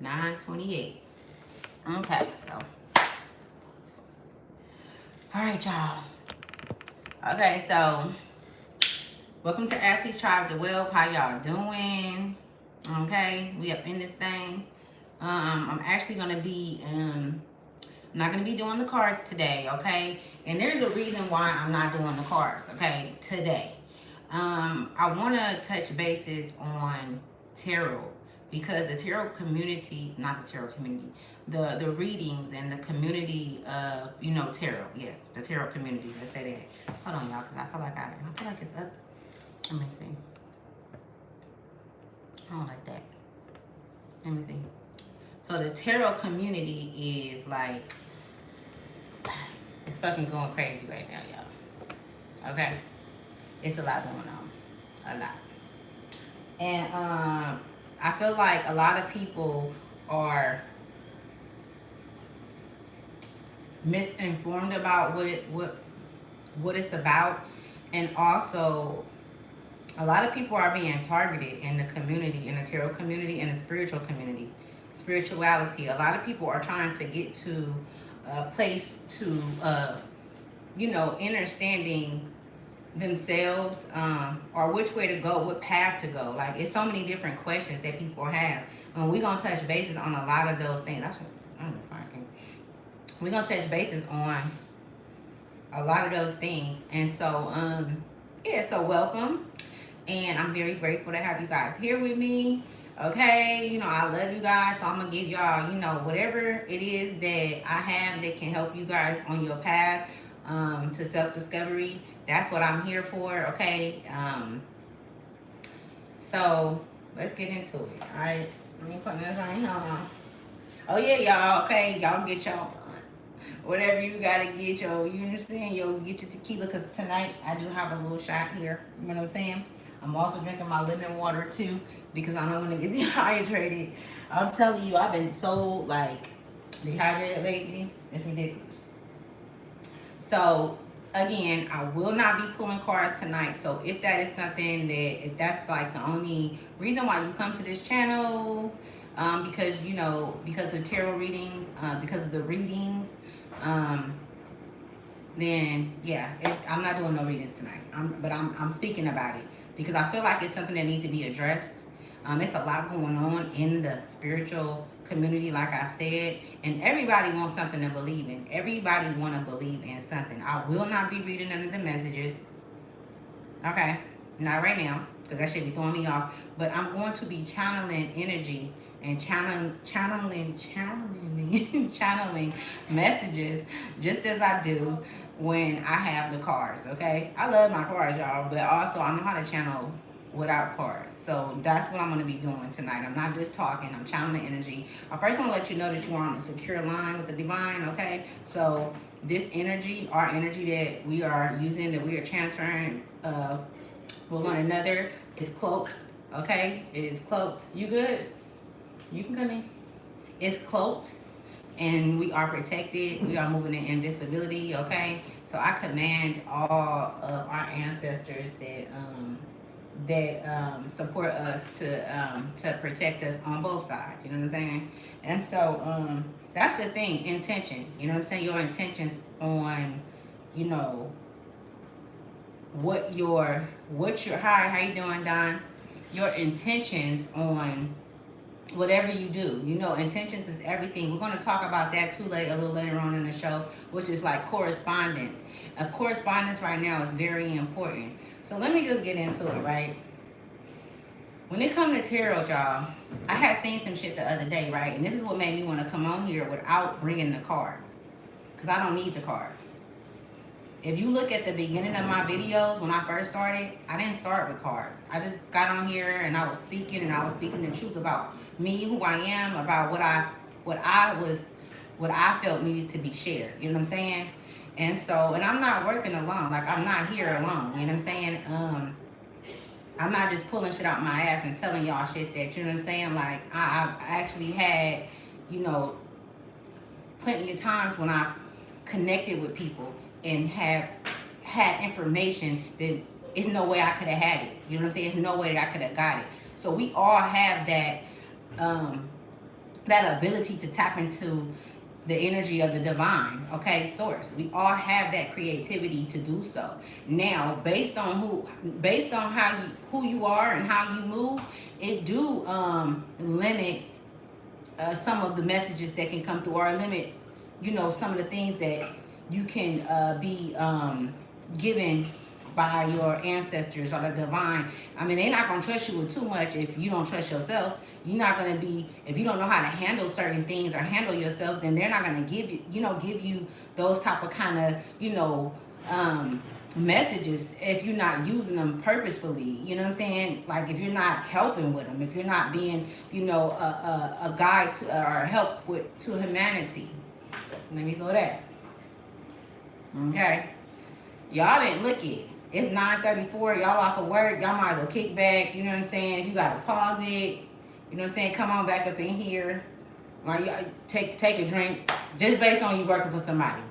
9:28. Okay, so all right, y'all. Okay, so welcome to Ashley's Tribe to Wealth. How y'all doing? Okay, we up in this thing. I'm actually gonna be I'm not gonna be doing the cards today, okay? And there's a reason why I'm not doing the cards, okay, today. I wanna touch bases on tarot because the tarot community, not the tarot community, the readings and the community of, tarot, yeah, the tarot community, let's say that. Hold on, y'all, because I feel like it's up. Let me see. I don't like that. Let me see. So the tarot community is like, it's fucking going crazy right now, y'all. Okay? It's a lot going on. A lot. And I feel like a lot of people are misinformed about what it's about, and also a lot of people are being targeted in the community, in the tarot community, in the spiritual community, spirituality. A lot of people are trying to get to a place to understanding themselves, or which way to go, what path to go. Like, it's so many different questions that people have, and we're gonna touch bases on a lot of those things. I don't know if I can. We're gonna touch bases on a lot of those things. And so yeah, so welcome, and I'm very grateful to have you guys here with me. Okay, I love you guys, so I'm gonna give y'all, whatever it is that I have that can help you guys on your path to self-discovery. That's what I'm here for. Okay, so let's get into it. All right, let me put this right here. Oh yeah, y'all. Okay, y'all get y'all whatever you gotta get, you understand, get your tequila, because tonight I do have a little shot here, you know what I'm saying. I'm also drinking my lemon water too, because I don't want to get dehydrated. I'm telling you, I've been so like dehydrated lately, it's ridiculous. So again, I will not be pulling cards tonight. So if that is something that, if that's like the only reason why you come to this channel, because because of the tarot readings, because of the readings, then yeah, I'm not doing no readings tonight. But I'm speaking about it because I feel like it's something that needs to be addressed. It's a lot going on in the spiritual community, like I said, and everybody wants something to believe in. Everybody want to believe in something. I will not be reading none of the messages. Okay, not right now, because that should be throwing me off. But I'm going to be channeling energy and channeling channeling messages, just as I do when I have the cards. Okay, I love my cards, y'all, but also I know how to channel without cards. So that's what I'm going to be doing tonight. I'm not just talking, I'm channeling energy. I first want to let you know that you are on a secure line with the divine. Okay, so this energy, our energy that we are using, that we are transferring with one another, is cloaked. Okay, it is cloaked. You good? You can come in. It's cloaked, and we are protected. We are moving in invisibility. Okay, so I command all of our ancestors that support us to protect us on both sides. You know what I'm saying? And so that's the thing, intention. You know what I'm saying? Your intentions on, what your hi, how you doing, Don? Your intentions on whatever you do. Intentions is everything. We're going to talk about that too a little later on in the show, which is like correspondence. Correspondence right now is very important. So let me just get into it, right? When it comes to tarot, y'all, I had seen some shit the other day, right? And this is what made me want to come on here without bringing the cards, because I don't need the cards. If you look at the beginning of my videos, when I first started, I didn't start with cards. I just got on here and I was speaking the truth about me, who I am, about what I felt needed to be shared. You know what I'm saying? And so, and I'm not working alone. Like, I'm not here alone. You know what I'm saying? I'm not just pulling shit out my ass and telling y'all shit that, you know what I'm saying? Like, I've actually had, plenty of times when I've connected with people and have had information that there's no way I could have had it. You know what I'm saying? There's no way that I could have got it. So we all have that that ability to tap into the energy of the divine, okay, source. We all have that creativity to do so. Now, based on how you who you are and how you move, it do limit some of the messages that can come through, or limit, some of the things that you can be given by your ancestors or the divine. I mean, they're not gonna trust you with too much if you don't trust yourself. You're not gonna be, if you don't know how to handle certain things or handle yourself, then they're not gonna give you those type of kind of, messages if you're not using them purposefully. You know what I'm saying? Like if you're not helping with them, if you're not being, a guide to or help with to humanity. Let me slow that. Okay. Y'all didn't look it. It's 9:34. Y'all off of work. Y'all might as well kick back. You know what I'm saying? If you gotta pause it, you know what I'm saying? Come on back up in here. Like, take a drink. Just based on you working for somebody.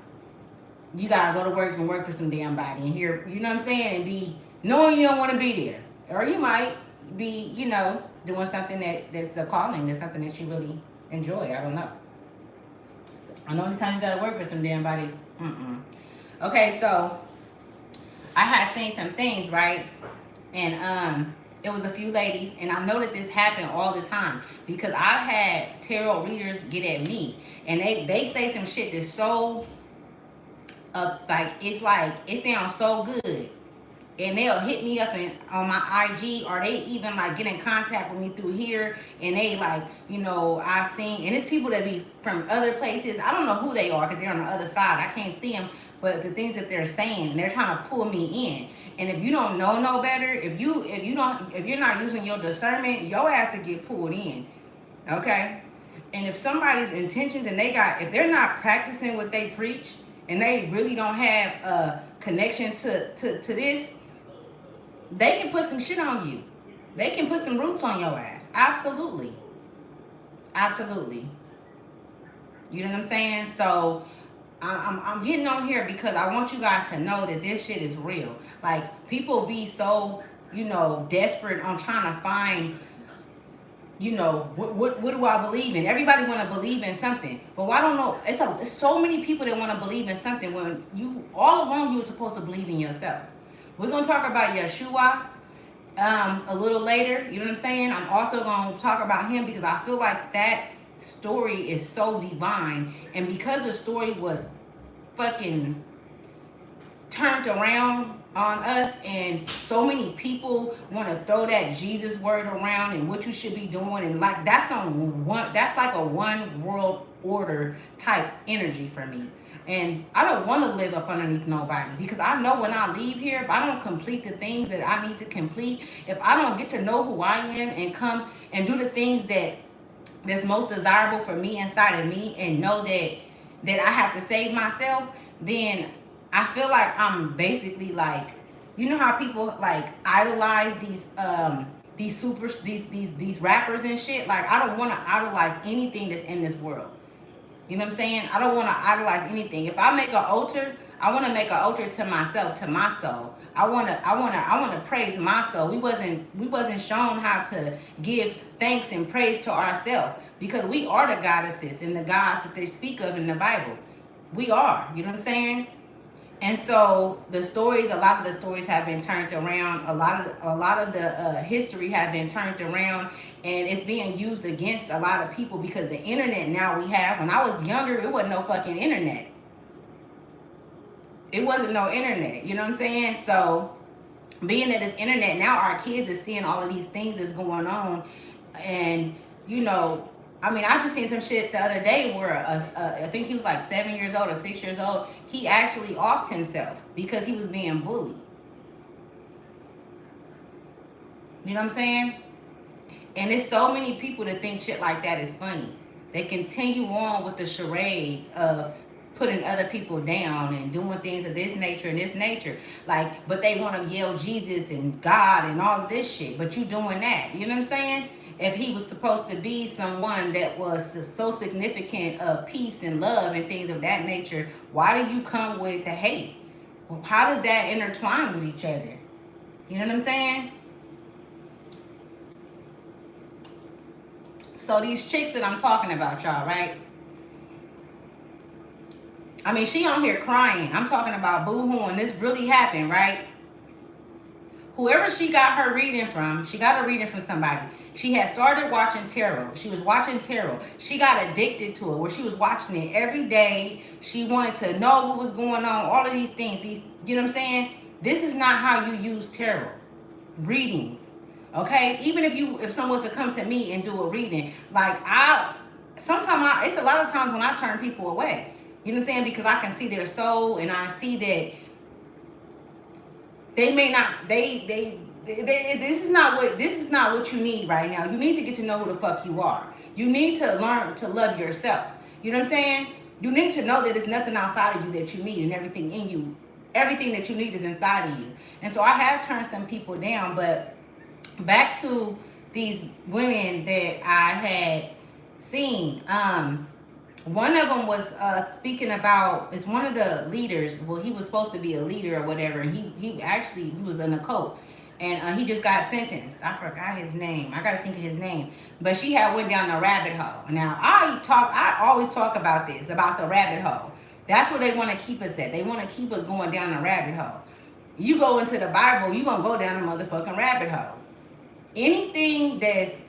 You gotta go to work and work for some damn body. And here, you know what I'm saying? And be knowing you don't want to be there. Or you might be, doing something that's a calling. That's something that you really enjoy. I don't know. I know anytime you gotta work for some damn body. Okay, so I had seen some things, right? And it was a few ladies, and I know that this happened all the time because I've had tarot readers get at me, and they say some shit that's so like it sounds so good, and they'll hit me up on my IG, or they even like get in contact with me through here, and they like, I've seen, and it's people that be from other places. I don't know who they are because they're on the other side. I can't see them, but the things that they're saying, they're trying to pull me in. And if you don't know no better, if you're not using your discernment, your ass will get pulled in. Okay? And if somebody's intentions and if they're not practicing what they preach, and they really don't have a connection to this, they can put some shit on you. They can put some roots on your ass. Absolutely. Absolutely. You know what I'm saying? So I'm getting on here because I want you guys to know that this shit is real. Like, people be so, desperate on trying to find, what do I believe in? Everybody want to believe in something, but I don't know. It's so many people that want to believe in something when you all along you were supposed to believe in yourself. We're gonna talk about Yeshua a little later. You know what I'm saying? I'm also gonna talk about him because I feel like that story is so divine, and because the story was fucking turned around on us, and so many people want to throw that Jesus word around and what you should be doing, and like that's like a one world order type energy for me. And I don't want to live up underneath nobody, because I know when I leave here, if I don't complete the things that I need to complete, if I don't get to know who I am and come and do the things that's most desirable for me inside of me, and know that I have to save myself, then I feel like I'm basically like, you know how people like idolize these rappers and shit. Like, I don't want to idolize anything that's in this world. You know what I'm saying? I don't want to idolize anything. If I make an altar, I want to make an altar to myself, to my soul. I want to praise my soul. We wasn't shown how to give thanks and praise to ourselves, because we are the goddesses and the gods that they speak of in the Bible. We are. You know what I'm saying? And so a lot of the stories have been turned around. A lot of the history have been turned around, and it's being used against a lot of people because the internet now we have. When I was younger, it wasn't no fucking internet. It wasn't no internet. You know what I'm saying? So being that it's internet now, our kids are seeing all of these things that's going on, and I mean, I just seen some shit the other day where I think he was like 7 years old or 6 years old. He actually offed himself because he was being bullied. You know what I'm saying? And there's so many people that think shit like that is funny. They continue on with the charades of putting other people down and doing things of this nature and this nature. Like, but they want to yell Jesus and God and all of this shit. But you doing that. You know what I'm saying? If he was supposed to be someone that was so significant of peace and love and things of that nature, why do you come with the hate? How does that intertwine with each other? You know what I'm saying? So So these chicks that I'm talking about, y'all, right? I mean, she on here crying. I'm talking about boo-hooing. This really happened, right? Whoever she got her reading from, she got a reading from somebody. She had started watching tarot. She was watching tarot. She got addicted to it, where she was watching it every day. She wanted to know what was going on, all of these things. These, you know what I'm saying? This is not how you use tarot readings. Okay? Even if someone was to come to me and do a reading, like it's a lot of times when I turn people away. You know what I'm saying? Because I can see their soul, and I see that they may not, this is not what you need right now. You need to get to know who the fuck you are. You need to learn to love yourself. You know what I'm saying? You need to know that there's nothing outside of you that you need, and everything in you, everything that you need is inside of you. And so I have turned some people down, but back to these women that I had seen. One of them was speaking about, it's one of the leaders. Well, he was supposed to be a leader or whatever. He was in a cult, and he just got sentenced. I forgot his name. I got to think of his name. But she had went down a rabbit hole. Now I always talk about this, about the rabbit hole. That's where they want to keep us at. They want to keep us going down a rabbit hole. You go into the Bible, you gonna go down a motherfucking rabbit hole. Anything that's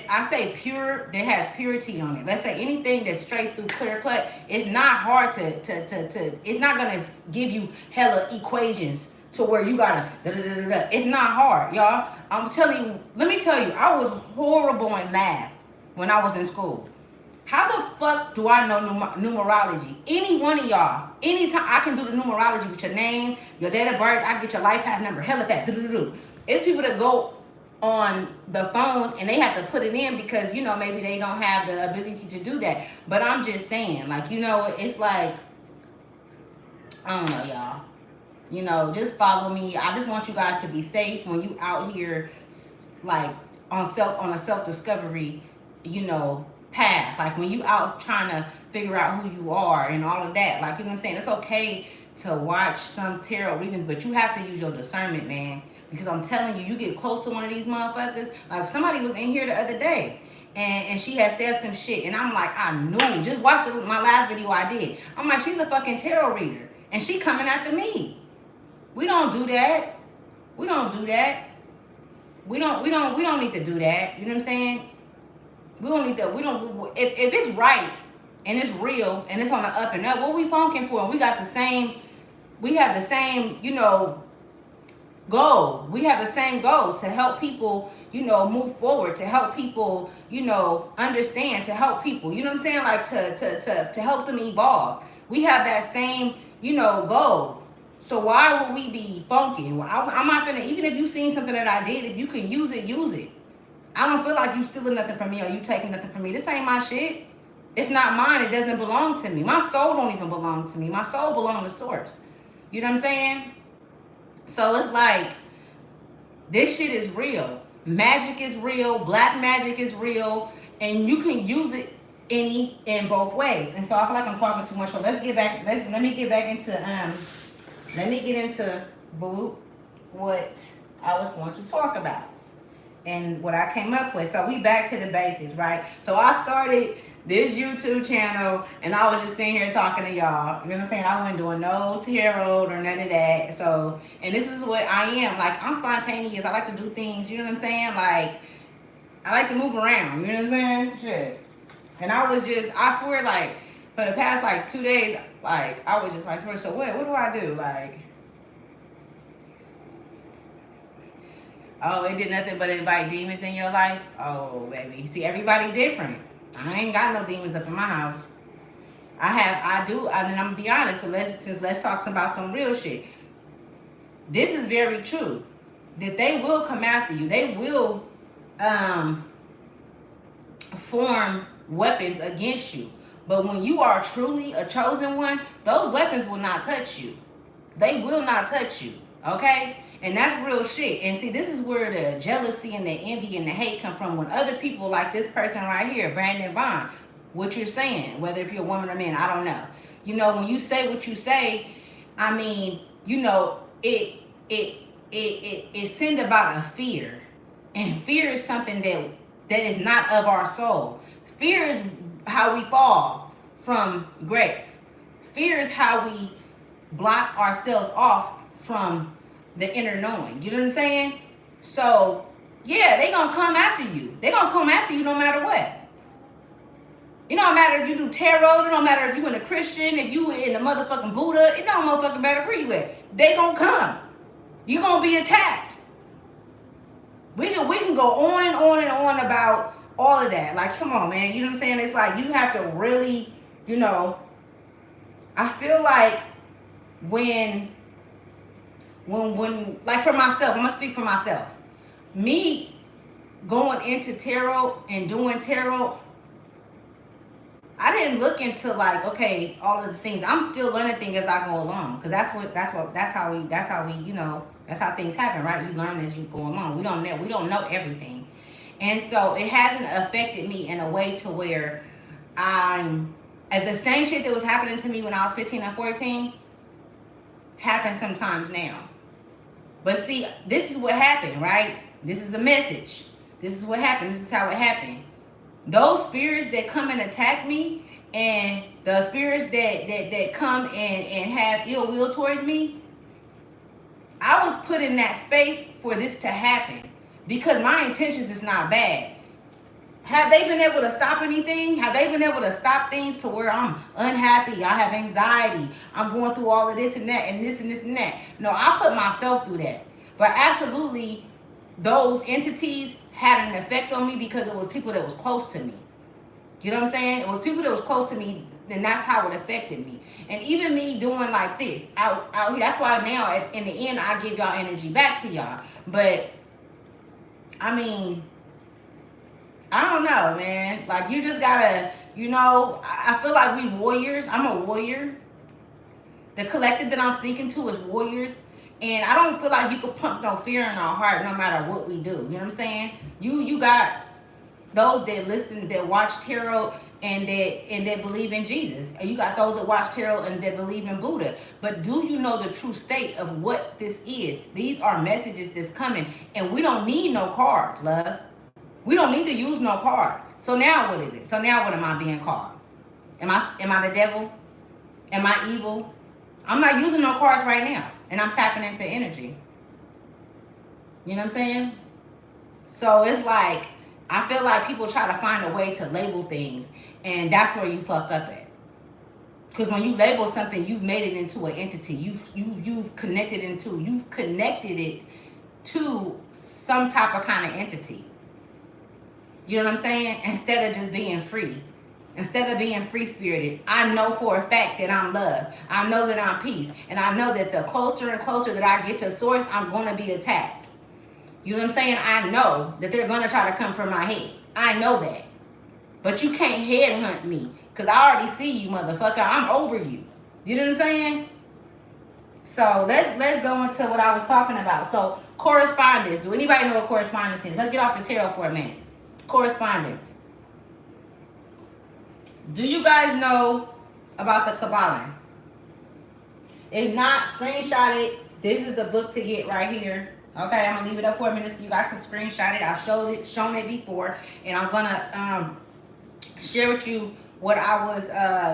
I say pure, that has purity on it. Let's say anything that's straight through, clear cut, it's not hard to it's not gonna give you hella equations to where you gotta da. It's not hard, y'all. I'm telling you, let me tell you, I was horrible in math when I was in school. How the fuck do I know numerology? Any one of y'all, anytime I can do the numerology with your name, your date of birth, I get your life path number, hella fast. It's people that go on the phones and they have to put it in because, you know, maybe they don't have the ability to do that. But I'm just saying, like, you know, it's like, I don't know, y'all. You know, just follow me. I just want you guys to be safe when you out here, like, on a self-discovery, you know, path. Like, when you out trying to figure out who you are and all of that. Like, you know what I'm saying? It's okay to watch some tarot readings, but you have to use your discernment, man. Because I'm telling you, you get close to one of these motherfuckers. Like, somebody was in here the other day, and she had said some shit. And I'm like, I knew. Just watch my last video I did. I'm like, she's a fucking tarot reader. And she coming after me. We don't do that. We don't do that. We don't need to do that. You know what I'm saying? We don't need to, if it's right, and it's real, and it's on the up and up, what we funking for? We have the same, you know, goal. We have the same goal to help people, you know, move forward, to help people, you know, understand, to help people, you know what I'm saying? Like to help them evolve. We have that same, you know, goal. So why would we be funky? Well, I'm not gonna, even if you seen something that I did, if you can use it, use it. I don't feel like you stealing nothing from me or you taking nothing from me. This ain't my shit. It's not mine. It doesn't belong to me. My soul don't even belong to me. My soul belongs to Source. You know what I'm saying? So it's like, this shit is real. Magic is real. Black magic is real. And you can use it in both ways. And so I feel like I'm talking too much. So let's get back. Let me get into what I was going to talk about and what I came up with. So we back to the basics, right? So I started this YouTube channel and I was just sitting here talking to y'all. You know what I'm saying? I wasn't doing no tarot or none of that. So, and this is what I am. Like, I'm spontaneous. I like to do things, you know what I'm saying? Like, I like to move around, you know what I'm saying? Shit. And I swear, like, for the past, like, 2 days, like, I was just like, so what do I do? Like, oh, it did nothing but invite demons in your life? Oh, baby. See, everybody different. I ain't got no demons up in my house. I do, and I'm gonna be honest, so let's talk about some real shit. This is very true. That they will come after you. They will form weapons against you. But when you are truly a chosen one, those weapons will not touch you. They will not touch you. Okay? And that's real shit. And see, this is where the jealousy and the envy and the hate come from. When other people, like this person right here, Brandon Vaughn, what you're saying, whether if you're a woman or man, I don't know. You know, when you say what you say, I mean, you know, it sends about a fear. And fear is something that that is not of our soul. Fear is how we fall from grace. Fear is how we block ourselves off from the inner knowing. You know what I'm saying? So, yeah, they gonna come after you. They gonna come after you no matter what. It don't matter if you do tarot. It don't matter if you in a Christian, if you in the motherfucking Buddha. It don't motherfucking matter where you at. They gonna come. You gonna be attacked. We can go on and on and on about all of that. Like, come on, man. You know what I'm saying? It's like you have to really, you know. I feel like when like for myself, I'm gonna speak for myself. Me going into tarot and doing tarot, I didn't look into like, okay, all of the things. I'm still learning things as I go along, because that's how we, you know, that's how things happen, right? You learn as you go along. We don't know everything, and so it hasn't affected me in a way to where I'm at the same shit that was happening to me when I was 15 and 14 happens sometimes now. But see, this is what happened, right? This is a message. This is what happened. This is how it happened. Those spirits that come and attack me, and the spirits that come and have ill will towards me, I was put in that space for this to happen because my intentions is not bad. Have they been able to stop anything? Have they been able to stop things to where I'm unhappy, I have anxiety, I'm going through all of this and that and this and this and that? No, I put myself through that. But absolutely, those entities had an effect on me because it was people that was close to me. You know what I'm saying? It was people that was close to me, and that's how it affected me. And even me doing like this out here, that's why now in the end I give y'all energy back to y'all. But I mean, I don't know, man. Like, you just gotta, you know, I feel like we warriors. I'm a warrior. The collective that I'm speaking to is warriors. And I don't feel like you could pump no fear in our heart no matter what we do. You know what I'm saying? You got those that listen, that watch tarot and that believe in Jesus. And you got those that watch tarot and that believe in Buddha. But do you know the true state of what this is? These are messages that's coming. And we don't need no cards, love. We don't need to use no cards. So now what is it? So now what am I being called? Am I the devil? Am I evil? I'm not using no cards right now. And I'm tapping into energy. You know what I'm saying? So it's like, I feel like people try to find a way to label things. And that's where you fuck up at. Because when you label something, you've made it into an entity. You've connected it to some type of kind of entity. You know what I'm saying? Instead of just being free. Instead of being free-spirited, I know for a fact that I'm love. I know that I'm peace. And I know that the closer and closer that I get to source, I'm going to be attacked. You know what I'm saying? I know that they're going to try to come for my head. I know that. But you can't headhunt me. Because I already see you, motherfucker. I'm over you. You know what I'm saying? So let's go into what I was talking about. So correspondence. Do anybody know what correspondence is? Let's get off the tarot for a minute. Correspondence. Do you guys know about the Kabbalah? If not, screenshot it. This is the book to get right here. Okay, I'm gonna leave it up for a minute so you guys can screenshot it. I've shown it before, and I'm gonna share with you what I was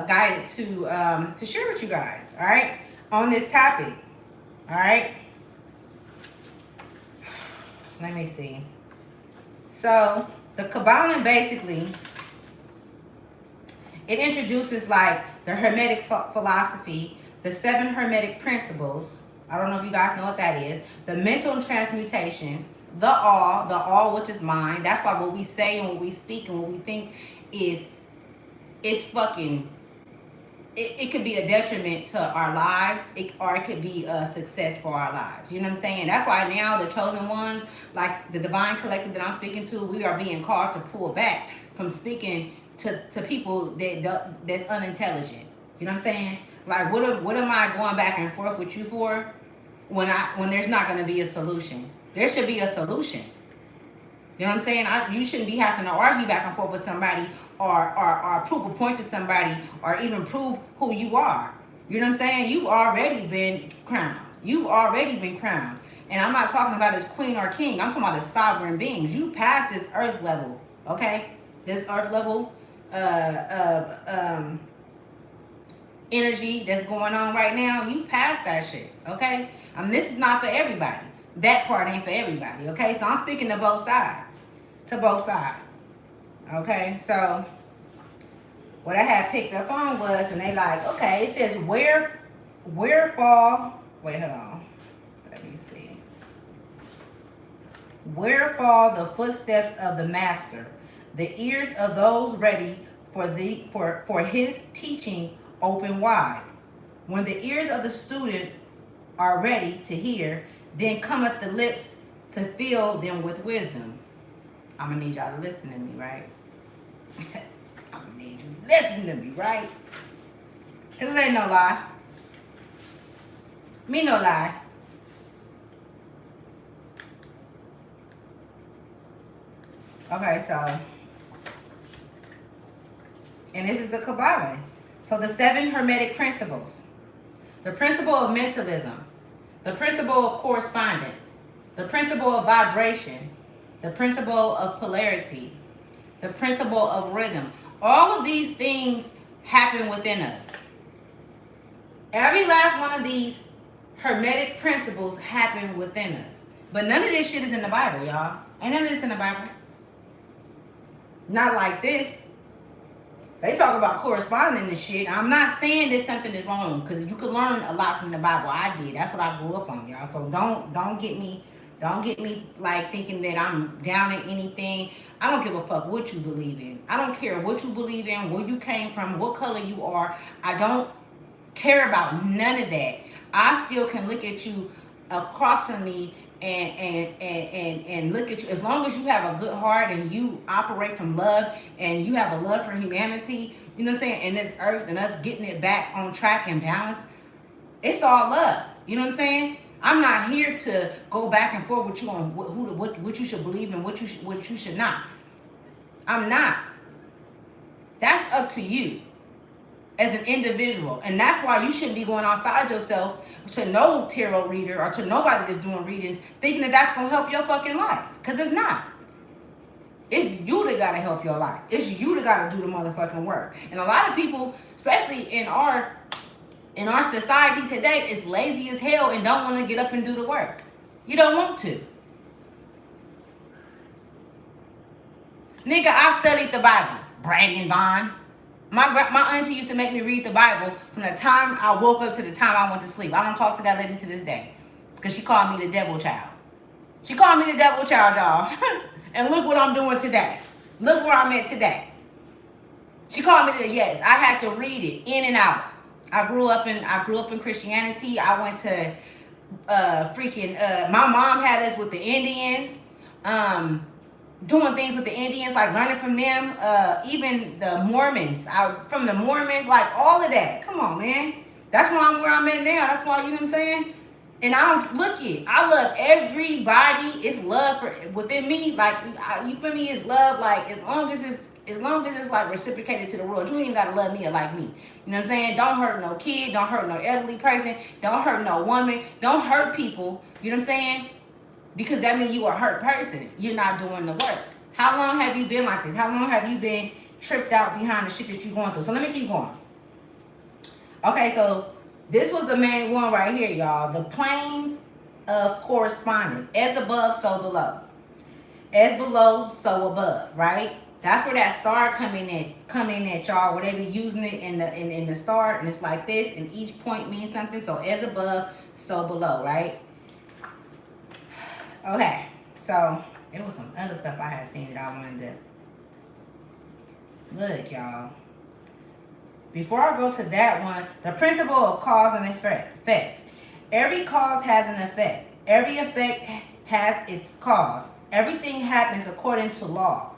guided to share with you guys. All right, on this topic. All right. Let me see. So the Kabbalah basically, it introduces like the Hermetic philosophy, the 7 Hermetic principles. I don't know if you guys know what that is. The mental transmutation, the all which is mind. That's why what we say and what we speak and what we think is fucking, it could be a detriment to our lives, or it could be a success for our lives. You know what I'm saying? That's why now the chosen ones, like the divine collective that I'm speaking to, we are being called to pull back from speaking to people that's unintelligent. You know what I'm saying? Like, what am I going back and forth with you for when there's not going to be a solution? There should be a solution. You know what I'm saying? You shouldn't be having to argue back and forth with somebody or prove a point to somebody or even prove who you are. You know what I'm saying? You've already been crowned. You've already been crowned. And I'm not talking about as queen or king. I'm talking about as sovereign beings. You passed this earth level. Okay? This earth level energy that's going on right now, you passed that shit. Okay? This is not for everybody. That part ain't for everybody. Okay? So I'm speaking to both sides. To both sides. Okay? So what I had picked up on was, and they like, okay, it says where fall, wait, hold on. Let me see. Where fall the footsteps of the master? The ears of those ready for his teaching open wide. When the ears of the student are ready to hear, then cometh the lips to fill them with wisdom. I'm gonna need y'all to listen to me, right? I'm gonna need you to listen to me, right? Cause it ain't no lie. Me no lie. Okay, so, and this is the Kabbalah. So the 7 Hermetic principles. The principle of mentalism. The principle of correspondence. The principle of vibration. The principle of polarity. The principle of rhythm. All of these things happen within us. Every last one of these Hermetic principles happen within us. But none of this shit is in the Bible, y'all. Ain't none of this in the Bible. Not like this. They talk about corresponding and shit. I'm not saying that something is wrong, because you can learn a lot from the Bible. I did. That's what I grew up on, y'all. So don't get me like thinking that I'm down in anything. I don't give a fuck what you believe in. I don't care what you believe in, where you came from, what color you are. I don't care about none of that. I still can look at you across from me and look at you. As long as you have a good heart and you operate from love and you have a love for humanity, you know what I'm saying, and this earth and us getting it back on track and balance, it's all love. You know what I'm saying? I'm not here to go back and forth with you on what you should believe and what you should not. I'm not. That's up to you as an individual. And that's why you shouldn't be going outside yourself to no tarot reader or to nobody that's doing readings thinking that that's going to help your fucking life. Because it's not. It's you that got to help your life. It's you that got to do the motherfucking work. And a lot of people, especially in our society today, is lazy as hell and don't want to get up and do the work. You don't want to. Nigga, I studied the Bible. Brandon Vaughn. My auntie used to make me read the Bible from the time I woke up to the time I went to sleep. I don't talk to that lady to this day. Because she called me the devil child. She called me the devil child, y'all. And look what I'm doing today. Look where I'm at today. She called me the, yes, I had to read it in and out. I grew up in Christianity. I went to my mom had us with the Indians. Doing things with the Indians, like learning from them, even the Mormons. From the Mormons, like all of that. Come on, man. That's why I'm where I'm at now. That's why, you know what I'm saying? And I love everybody. It's love within me. Like, you feel me? It's love. Like, as long as it's like reciprocated to the world, you ain't even gotta love me or like me. You know what I'm saying? Don't hurt no kid. Don't hurt no elderly person. Don't hurt no woman. Don't hurt people. You know what I'm saying? Because that means you a hurt person. You're not doing the work. How long have you been like this? How long have you been tripped out behind the shit that you're going through? So let me keep going. Okay, so this was the main one right here, y'all. The planes of correspondence. As above, so below. As below, so above, right? That's where that star coming at y'all, where they be using it in the star, and it's like this, and each point means something. So as above, so below, right? Okay, so there was some other stuff I had seen that I wanted to look, y'all. Before I go to that one, the principle of cause and effect. Every cause has an effect. Every effect has its cause. Everything happens according to law.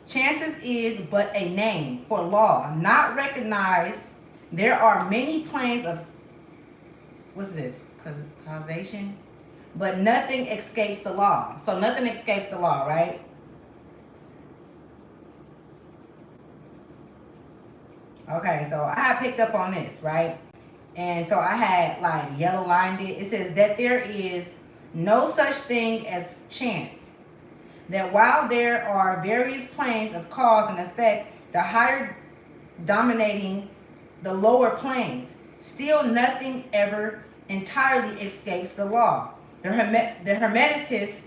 Chances is but a name for law, not recognized. There are many planes of, what's this? Causation? But nothing escapes the law. So nothing escapes the law, right? Okay, so I have picked up on this, right? And so I had like yellow lined it. It says that there is no such thing as chance. that while there are various planes of cause and effect, the higher dominating the lower planes, still nothing ever entirely escapes the law. The Hermetist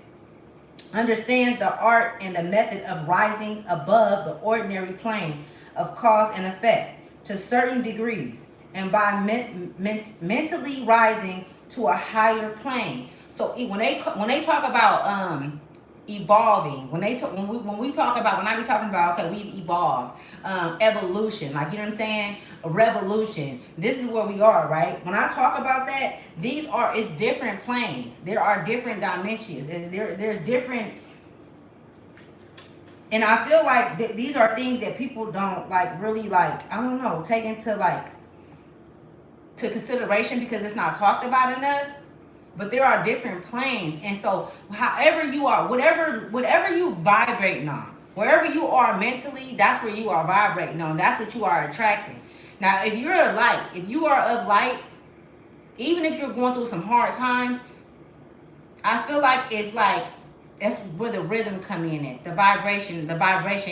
understands the art and the method of rising above the ordinary plane of cause and effect to certain degrees, and by mentally rising to a higher plane. So when they talk about evolving, when we talk about, when I be talking about, okay, we evolve, evolution, like, you know what I'm saying, a revolution, this is where we are, right? When I talk about that, it's different planes, there are different dimensions, and there's different, and I feel like these are things that people don't like really, like, I don't know, take into like to consideration because it's not talked about enough. But there are different planes, and so however you are, whatever you vibrating on, wherever you are mentally, that's where you are vibrating on. That's what you are attracting. Now, if you're a light, if you are of light, even if you're going through some hard times, I feel like it's like that's where the rhythm come in at, the vibration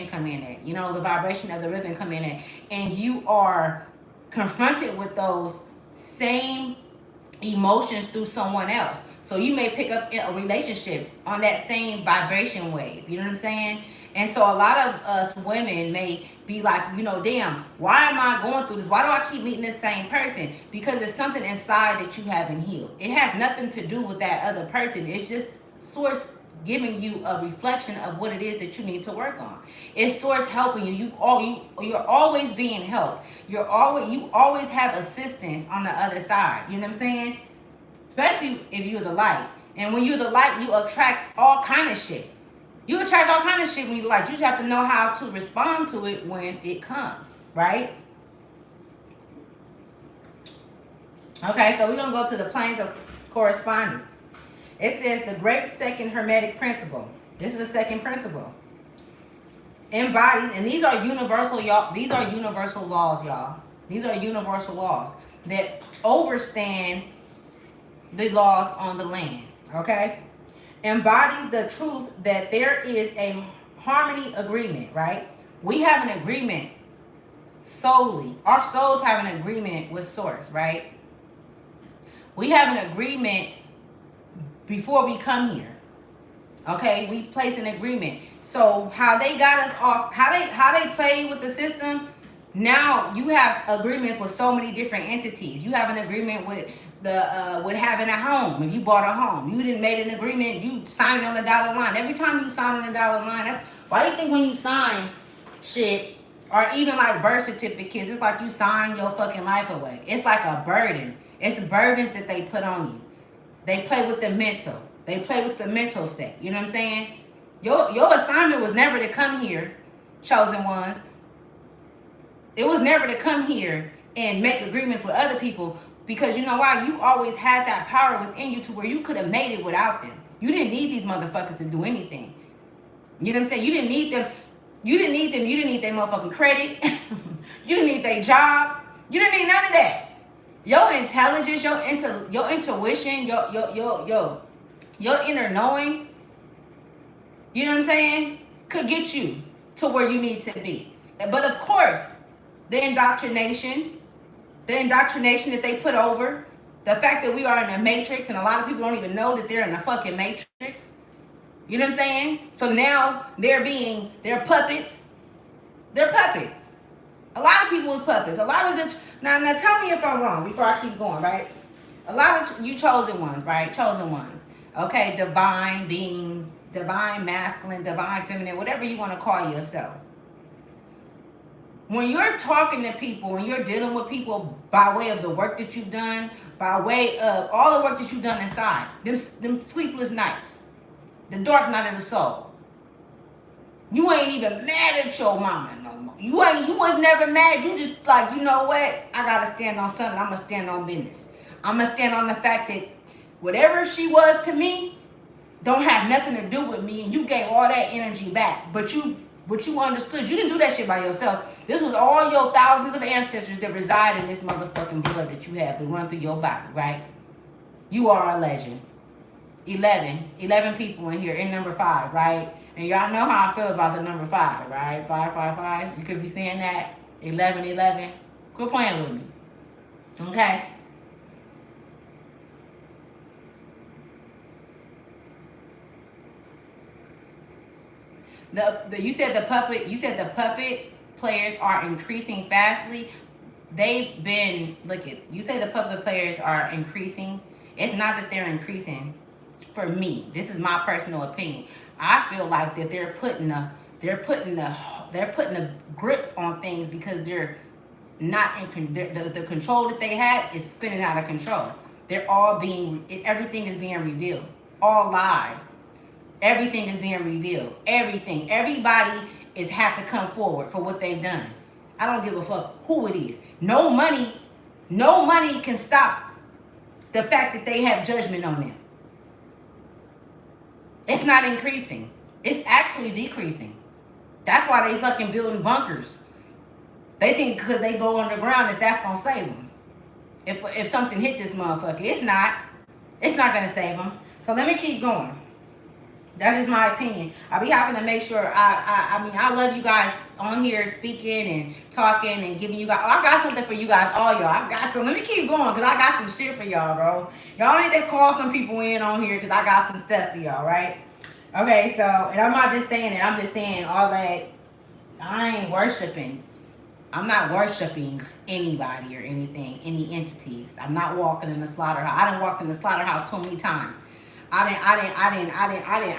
come in at. You know, the vibration of the rhythm come in at, and you are confronted with those same emotions through someone else. So you may pick up a relationship on that same vibration wave. You know what I'm saying? And so a lot of us women may be like, you know, damn, why am I going through this? Why do I keep meeting this same person? Because it's something inside that you haven't healed. It has nothing to do with that other person. It's just source giving you a reflection of what it is that you need to work on. It's source helping you. You're always being helped. You always have assistance on the other side. You know what I'm saying? Especially if you're the light. And when you're the light, you attract all kind of shit. You attract all kind of shit when you like. You just have to know how to respond to it when it comes, right? Okay, so we're gonna go to the planes of correspondence. It says the great second Hermetic principle. This is the second principle. Embodies, and these are universal, y'all. These are universal laws, y'all. These are universal laws that overstand the laws on the land. Okay? Embodies the truth that there is a harmony agreement, right? We have an agreement solely. Our souls have an agreement with Source, right? We have an agreement before we come here. Okay, we place an agreement. So how they got us off, how they play with the system, now you have agreements with so many different entities. You have an agreement with with having a home. If you bought a home, you didn't made an agreement, you signed on the dotted line. Every time you sign on the dotted line, that's why you think when you sign shit, or even like birth certificates, it's like you sign your fucking life away. It's like a burden. It's burdens that they put on you. They play with the mental. They play with the mental state. You know what I'm saying? Your assignment was never to come here, chosen ones. It was never to come here and make agreements with other people, because you know why? You always had that power within you to where you could have made it without them. You didn't need these motherfuckers to do anything. You know what I'm saying? You didn't need them. You didn't need them. You didn't need their motherfucking credit. You didn't need their job. You didn't need none of that. Your intelligence, your intuition, your inner knowing, you know what I'm saying, could get you to where you need to be. But of course, the indoctrination that they put over, the fact that we are in a matrix, and a lot of people don't even know that they're in a fucking matrix. You know what I'm saying? So now they're puppets. They're puppets. A lot of people is puppets. A lot of the, now tell me if I'm wrong before I keep going, right? A lot of you chosen ones, right? Chosen ones. Okay, divine beings, divine masculine, divine feminine, whatever you want to call yourself. When you're talking to people, when you're dealing with people by way of the work that you've done, by way of all the work that you've done inside, them sleepless nights, the dark night of the soul. You ain't even mad at your mama no more. You was never mad. You just like, you know what? I gotta stand on something. I'm gonna stand on business. I'm gonna stand on the fact that whatever she was to me don't have nothing to do with me, and you gave all that energy back. But you understood. You didn't do that shit by yourself. This was all your thousands of ancestors that reside in this motherfucking blood that you have to run through your body, right? You are a legend. 11 people in here in number 5, right? And y'all know how I feel about the number 5, right? 555. You could be saying that. 1111. Quit playing with me. Okay? You said the puppet players are increasing fastly. They've been, look at, you say the puppet players are increasing. It's not that they're increasing. For me, this is my personal opinion. I feel like that they're putting a grip on things because they're not in the control that they have is spinning out of control. They're all being, everything is being revealed. All lies. Everything is being revealed. Everything. Everybody is have to come forward for what they've done. I don't give a fuck who it is. No money can stop the fact that they have judgment on them. It's not increasing. It's actually decreasing. That's why they fucking building bunkers. They think because they go underground that that's gonna save them. If something hit this motherfucker, it's not. It's not gonna save them. So let me keep going. That's just my opinion. I'll be having to make sure. I mean, I love you guys on here speaking and talking and giving you guys. I got something for you guys, all y'all. I got some. Let me keep going because I got some shit for y'all, bro. Y'all need to call some people in on here because I got some stuff for y'all, right? Okay, so, and I'm not just saying it. I'm just saying all that. I ain't worshiping. I'm not worshiping anybody or anything, any entities. I'm not walking in the slaughterhouse. I done walked in the slaughterhouse too many times. I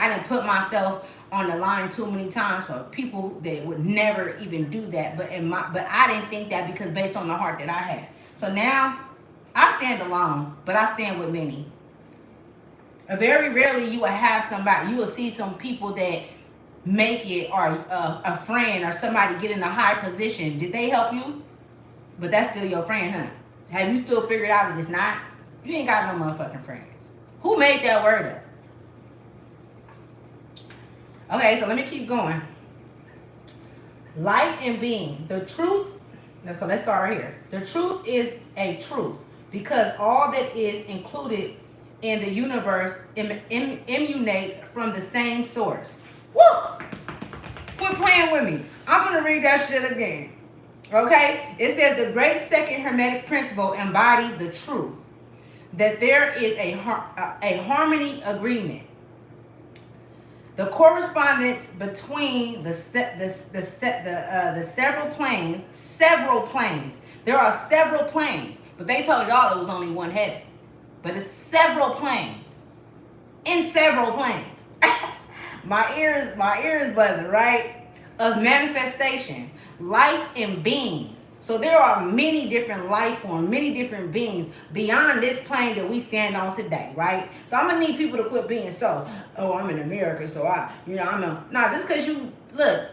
didn't put myself on the line too many times for people that would never even do that. But I didn't think that because based on the heart that I had. So now I stand alone, but I stand with many. Very rarely you will have somebody, you will see some people that make it, or a friend or somebody get in a high position. Did they help you? But that's still your friend, huh? Have you still figured out that it's not? You ain't got no motherfucking friends. Who made that word up? Okay, so let me keep going. Life and being. The truth, so let's start right here. The truth is a truth because all that is included in the universe emanates from the same source. Woo! Quit playing with me. I'm going to read that shit again. Okay? It says the great second hermetic principle embodies the truth that there is a harmony agreement. The correspondence between the several planes. There are several planes, but they told y'all there was only one heaven. But it's several planes. In several planes. my ears buzzing, right? Of manifestation, life and beings. So there are many different life forms, many different beings beyond this plane that we stand on today, right? So I'm gonna need people to quit being so, oh, I'm in America, so just because you, look,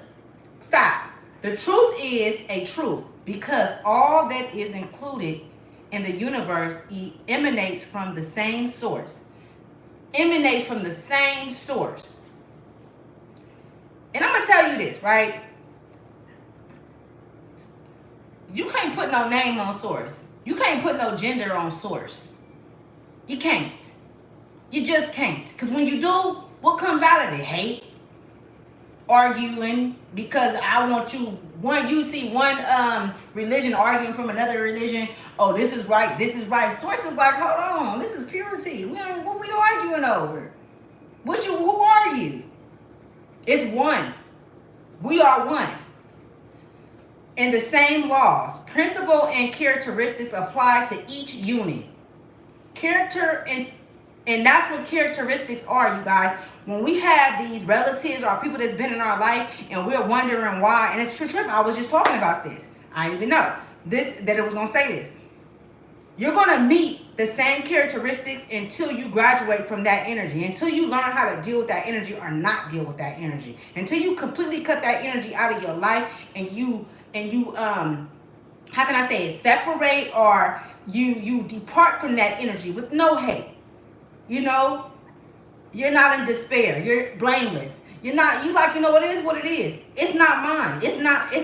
stop. The truth is a truth because all that is included in the universe emanates from the same source. Emanates from the same source. And I'm gonna tell you this, right? You can't put no name on source. You can't put no gender on source. You can't. You just can't. Because when you do, what comes out of it? Hate, arguing, because I want you. You see one religion arguing from another religion. Oh, this is right. This is right. Source is like, hold on. This is purity. What we arguing over? Who are you? It's one. We are one. And the same laws, principle, and characteristics apply to each unit. Character and that's what characteristics are, you guys. When we have these relatives or people that's been in our life and we're wondering why, and it's true. I was just talking about this. I didn't even know that it was gonna say this. You're gonna meet the same characteristics until you graduate from that energy, until you learn how to deal with that energy or not deal with that energy, until you completely cut that energy out of your life and you how can I say it, separate, or you depart from that energy with no hate. You know, you're not in despair. You're blameless. You know, it is what it is. It's not mine. It's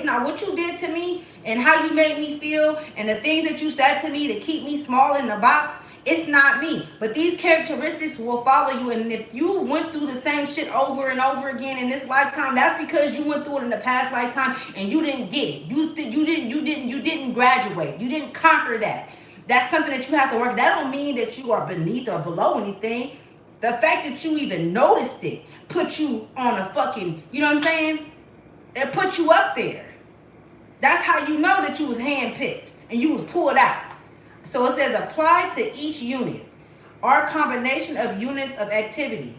not what you did to me and how you made me feel and the things that you said to me to keep me small in the box. It's not me. But these characteristics will follow you. And if you went through the same shit over and over again in this lifetime, that's because you went through it in the past lifetime and you didn't get it. You didn't graduate. You didn't conquer that. That's something that you have to work. That don't mean that you are beneath or below anything. The fact that you even noticed it put you on a fucking, you know what I'm saying? It put you up there. That's how you know that you was handpicked and you was pulled out. So it says apply to each unit or combination of units of activity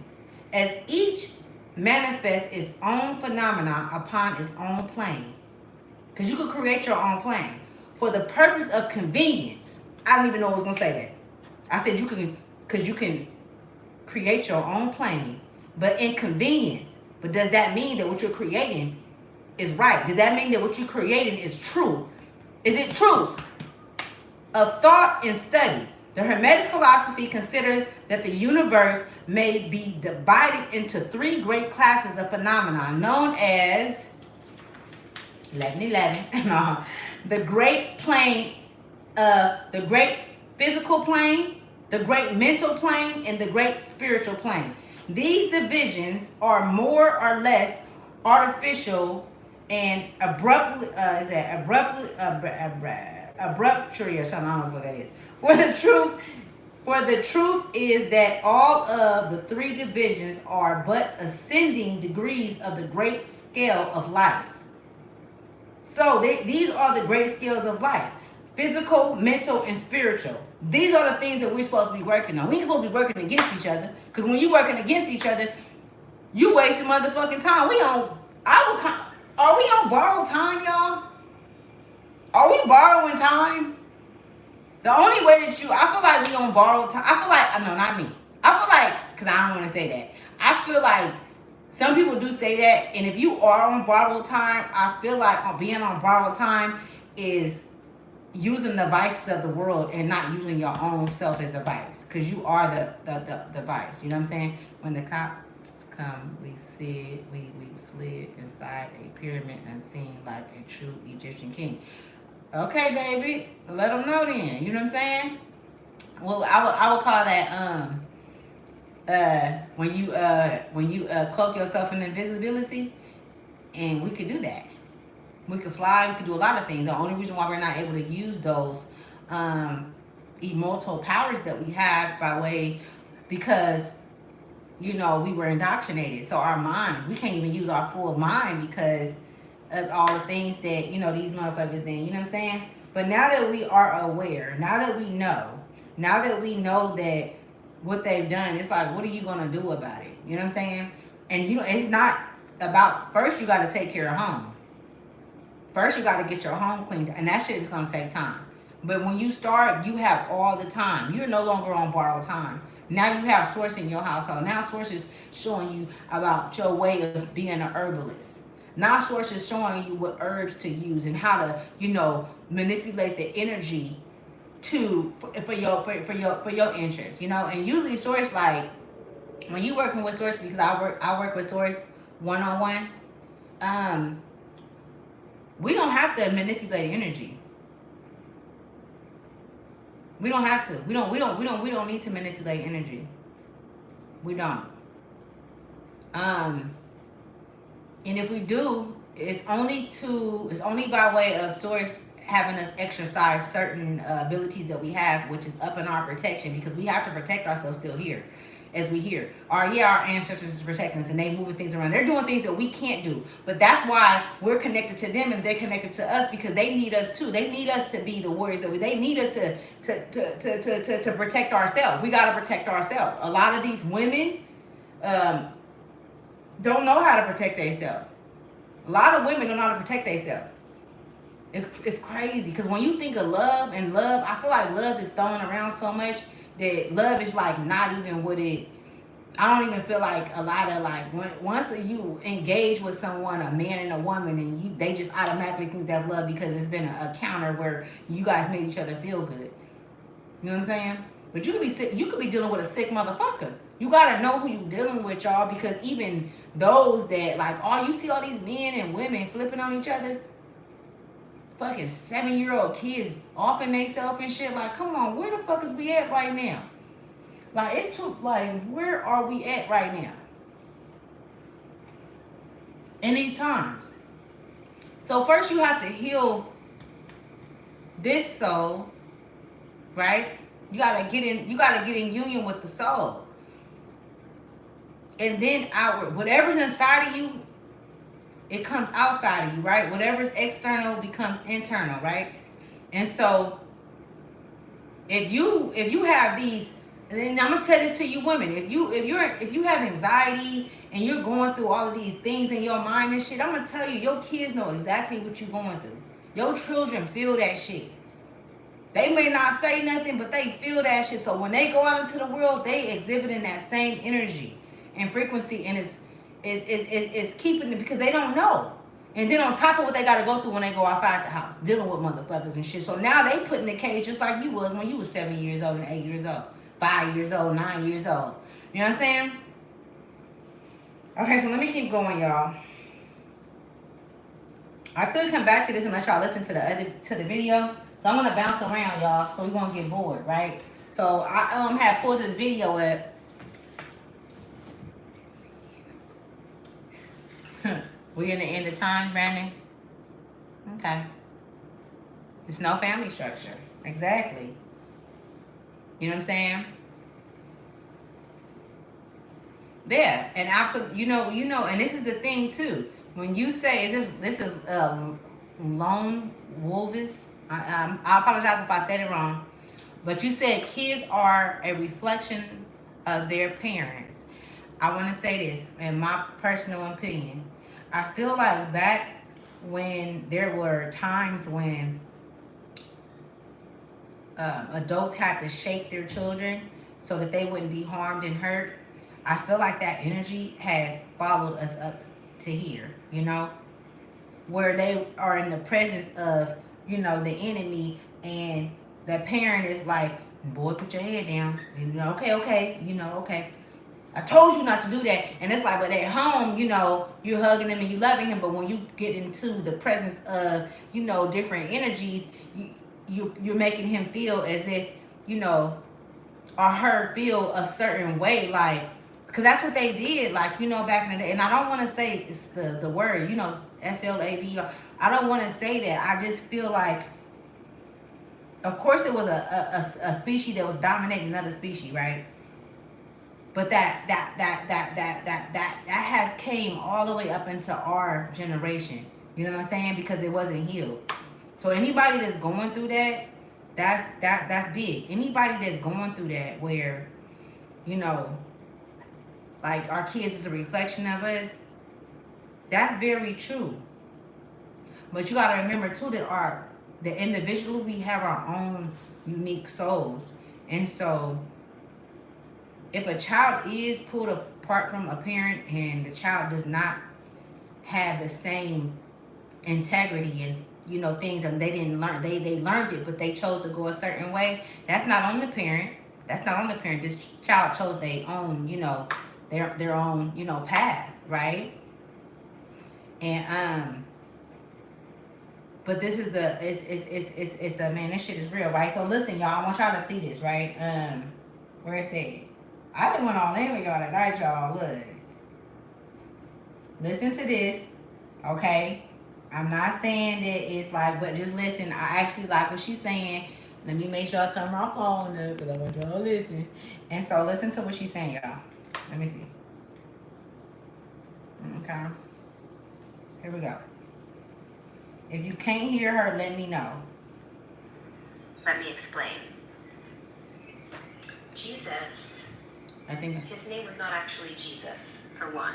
as each manifests its own phenomenon upon its own plane. Because you could create your own plane for the purpose of convenience. I don't even know what's going to say that. I said you can, because you can create your own plane, but inconvenience. But does that mean that what you're creating is right? Does that mean that what you're creating is true? Is it true? Of thought and study, the Hermetic philosophy considers that the universe may be divided into three great classes of phenomena known as 11, the great plane, the great physical plane, the great mental plane, and the great spiritual plane. These divisions are more or less artificial and abruptly, abruptly or something. I don't know what that is. For the truth is that all of the three divisions are but ascending degrees of the great scale of life. So these are the great scales of life: physical, mental, and spiritual. These are the things that we're supposed to be working on. We ain't supposed to be working against each other, because when you're working against each other, you wasting motherfucking time. Are we on borrowed time, y'all? Are we borrowing time? The only way that I feel like we on borrowed time. I feel like, no, not me. I feel like, because I don't want to say that. I feel like some people do say that, and if you are on borrowed time, I feel like being on borrowed time is using the vices of the world and not using your own self as a vice, because you are the vice. You know what I'm saying? When the cops come, we slid inside a pyramid unseen like a true Egyptian king. Okay, David, let them know then. You know what I'm saying? Well, I would call that when you cloak yourself in invisibility, and we could do that. We could fly. We could do a lot of things. The only reason why we're not able to use those immortal powers that we have because we were indoctrinated. So our minds, we can't even use our full mind because of all the things that these motherfuckers did. You know what I'm saying? But now that we are aware, now that we know that what they've done, it's like, what are you gonna do about it? You know what I'm saying? And it's not about, first you got to take care of home. First, you got to get your home cleaned, and that shit is going to take time. But when you start, you have all the time. You're no longer on borrowed time. Now you have Source in your household. Now Source is showing you about your way of being an herbalist. Now Source is showing you what herbs to use and how to, manipulate the energy for your interest. And usually Source, like when you working with Source, because I work with Source one-on-one. We don't have to manipulate energy. We don't have to. We don't need to manipulate energy. We don't. And if we do, it's only by way of Source having us exercise certain abilities that we have, which is up in our protection, because we have to protect ourselves still here. As we hear, our ancestors is protecting us, and they moving things around. They're doing things that we can't do, but that's why we're connected to them, and they're connected to us, because they need us too. They need us to be the warriors that they need us to protect ourselves. We got to protect ourselves. A lot of these women don't know how to protect themselves. A lot of women don't know how to protect themselves. It's crazy, because when you think of love, I feel like love is thrown around so much that love is like not even what it. I don't even feel like a lot of once you engage with someone, a man and a woman, and they just automatically think that's love because it's been a counter where you guys made each other feel good. You know what I'm saying? But you could be sick. You could be dealing with a sick motherfucker. You gotta know who you dealing with, y'all, because even those that you see all these men and women flipping on each other. fucking 7-year-old kids offing themselves and shit. Like, come on, where the fuck is we at right now? Like, it's too, like, where are we at right now? In these times. So first you have to heal this soul, right? You gotta get in union with the soul. And then outward, whatever's inside of you, it comes outside of you, right? Whatever's external becomes internal, right? And so if you have these, and then I'm gonna tell this to you women, if you have anxiety and you're going through all of these things in your mind and shit, I'm gonna tell you, your kids know exactly what you're going through. Your children feel that shit. They may not say nothing, but they feel that shit. So when they go out into the world, they exhibiting that same energy and frequency, and it's keeping it because they don't know. And then on top of what they got to go through when they go outside the house, dealing with motherfuckers and shit. So now they put in the cage just like you was when you was 7 years old and 8 years old, 5 years old, 9 years old. You know what I'm saying? Okay, so let me keep going, y'all. I could come back to this and let y'all listen to the video. So I'm gonna bounce around, y'all, so we won't get bored, right? So I have pulled this video up. We're in the end of time, Brandon. Okay. There's no family structure. Exactly. You know what I'm saying? Yeah, and absolutely, you know, and this is the thing too. When you say this is lone wolves. I apologize if I said it wrong, but you said kids are a reflection of their parents. I want to say this, in my personal opinion, I feel like back when there were times when adults had to shake their children so that they wouldn't be harmed and hurt, I feel like that energy has followed us up to here, you know, where they are in the presence of, you know, the enemy, and the parent is like, boy, put your head down. And, okay, you know, okay. I told you not to do that. And it's like, but at home, you know, you're hugging him and you loving him, but when you get into the presence of, you know, different energies, you're making him feel as if, you know, or her feel a certain way, like, because that's what they did, like, you know, back in the day. And I don't want to say it's the word, you know, SLAB. I don't want to say that. I just feel like, of course, it was a species that was dominating another species, right? But that has came all the way up into our generation. You know what I'm saying? Because it wasn't healed. So anybody that's going through that, that's big. Anybody that's going through that, where, you know, like our kids is a reflection of us, that's very true. But you gotta remember too that the individual, we have our own unique souls. And so if a child is pulled apart from a parent and the child does not have the same integrity and, you know, things, and they didn't learn, they learned it, but they chose to go a certain way, that's not on the parent. That's not on the parent. This child chose their own, you know, their own, you know, path, right? And but this is it's a, man, this shit is real, right? So listen, y'all, I want y'all to see this, right? Where it said, I didn't went all in with y'all tonight, y'all. Look, listen to this, okay? I'm not saying that it's like, but just listen. I actually like what she's saying. Let me make sure I turn my phone up because I want y'all to listen. And so listen to what she's saying, y'all. Let me see. Okay. Here we go. If you can't hear her, let me know. Let me explain. Jesus, I think his name was not actually Jesus, for one.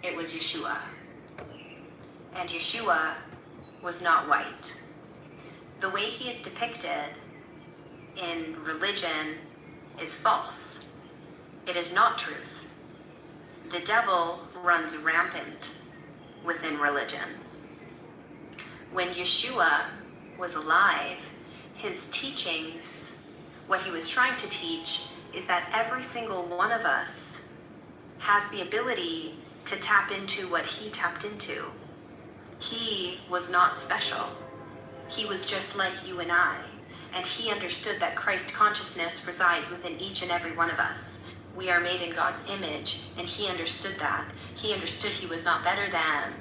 It was Yeshua. And Yeshua was not white. The way he is depicted in religion is false. It is not truth. The devil runs rampant within religion. When Yeshua was alive, his teachings, what he was trying to teach, is that every single one of us has the ability to tap into what he tapped into. He was not special. He was just like you and I, and he understood that Christ consciousness resides within each and every one of us. We are made in God's image, and he understood that. He understood he was not better than.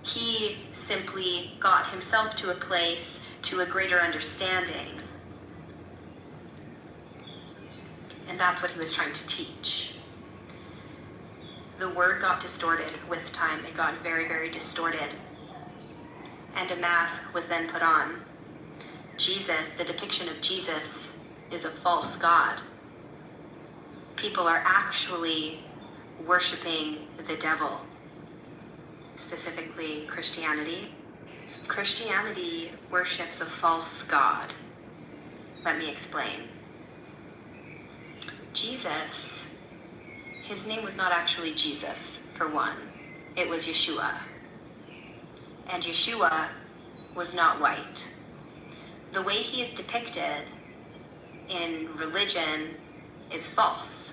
He simply got himself to a place, to a greater understanding. And that's what he was trying to teach. The word got distorted with time. It got very, very distorted. And a mask was then put on. Jesus, the depiction of Jesus, is a false god. People are actually worshiping the devil, specifically Christianity. Christianity worships a false god. Let me explain. Jesus, his name was not actually Jesus, for one. It was Yeshua. And Yeshua was not white. The way he is depicted in religion is false.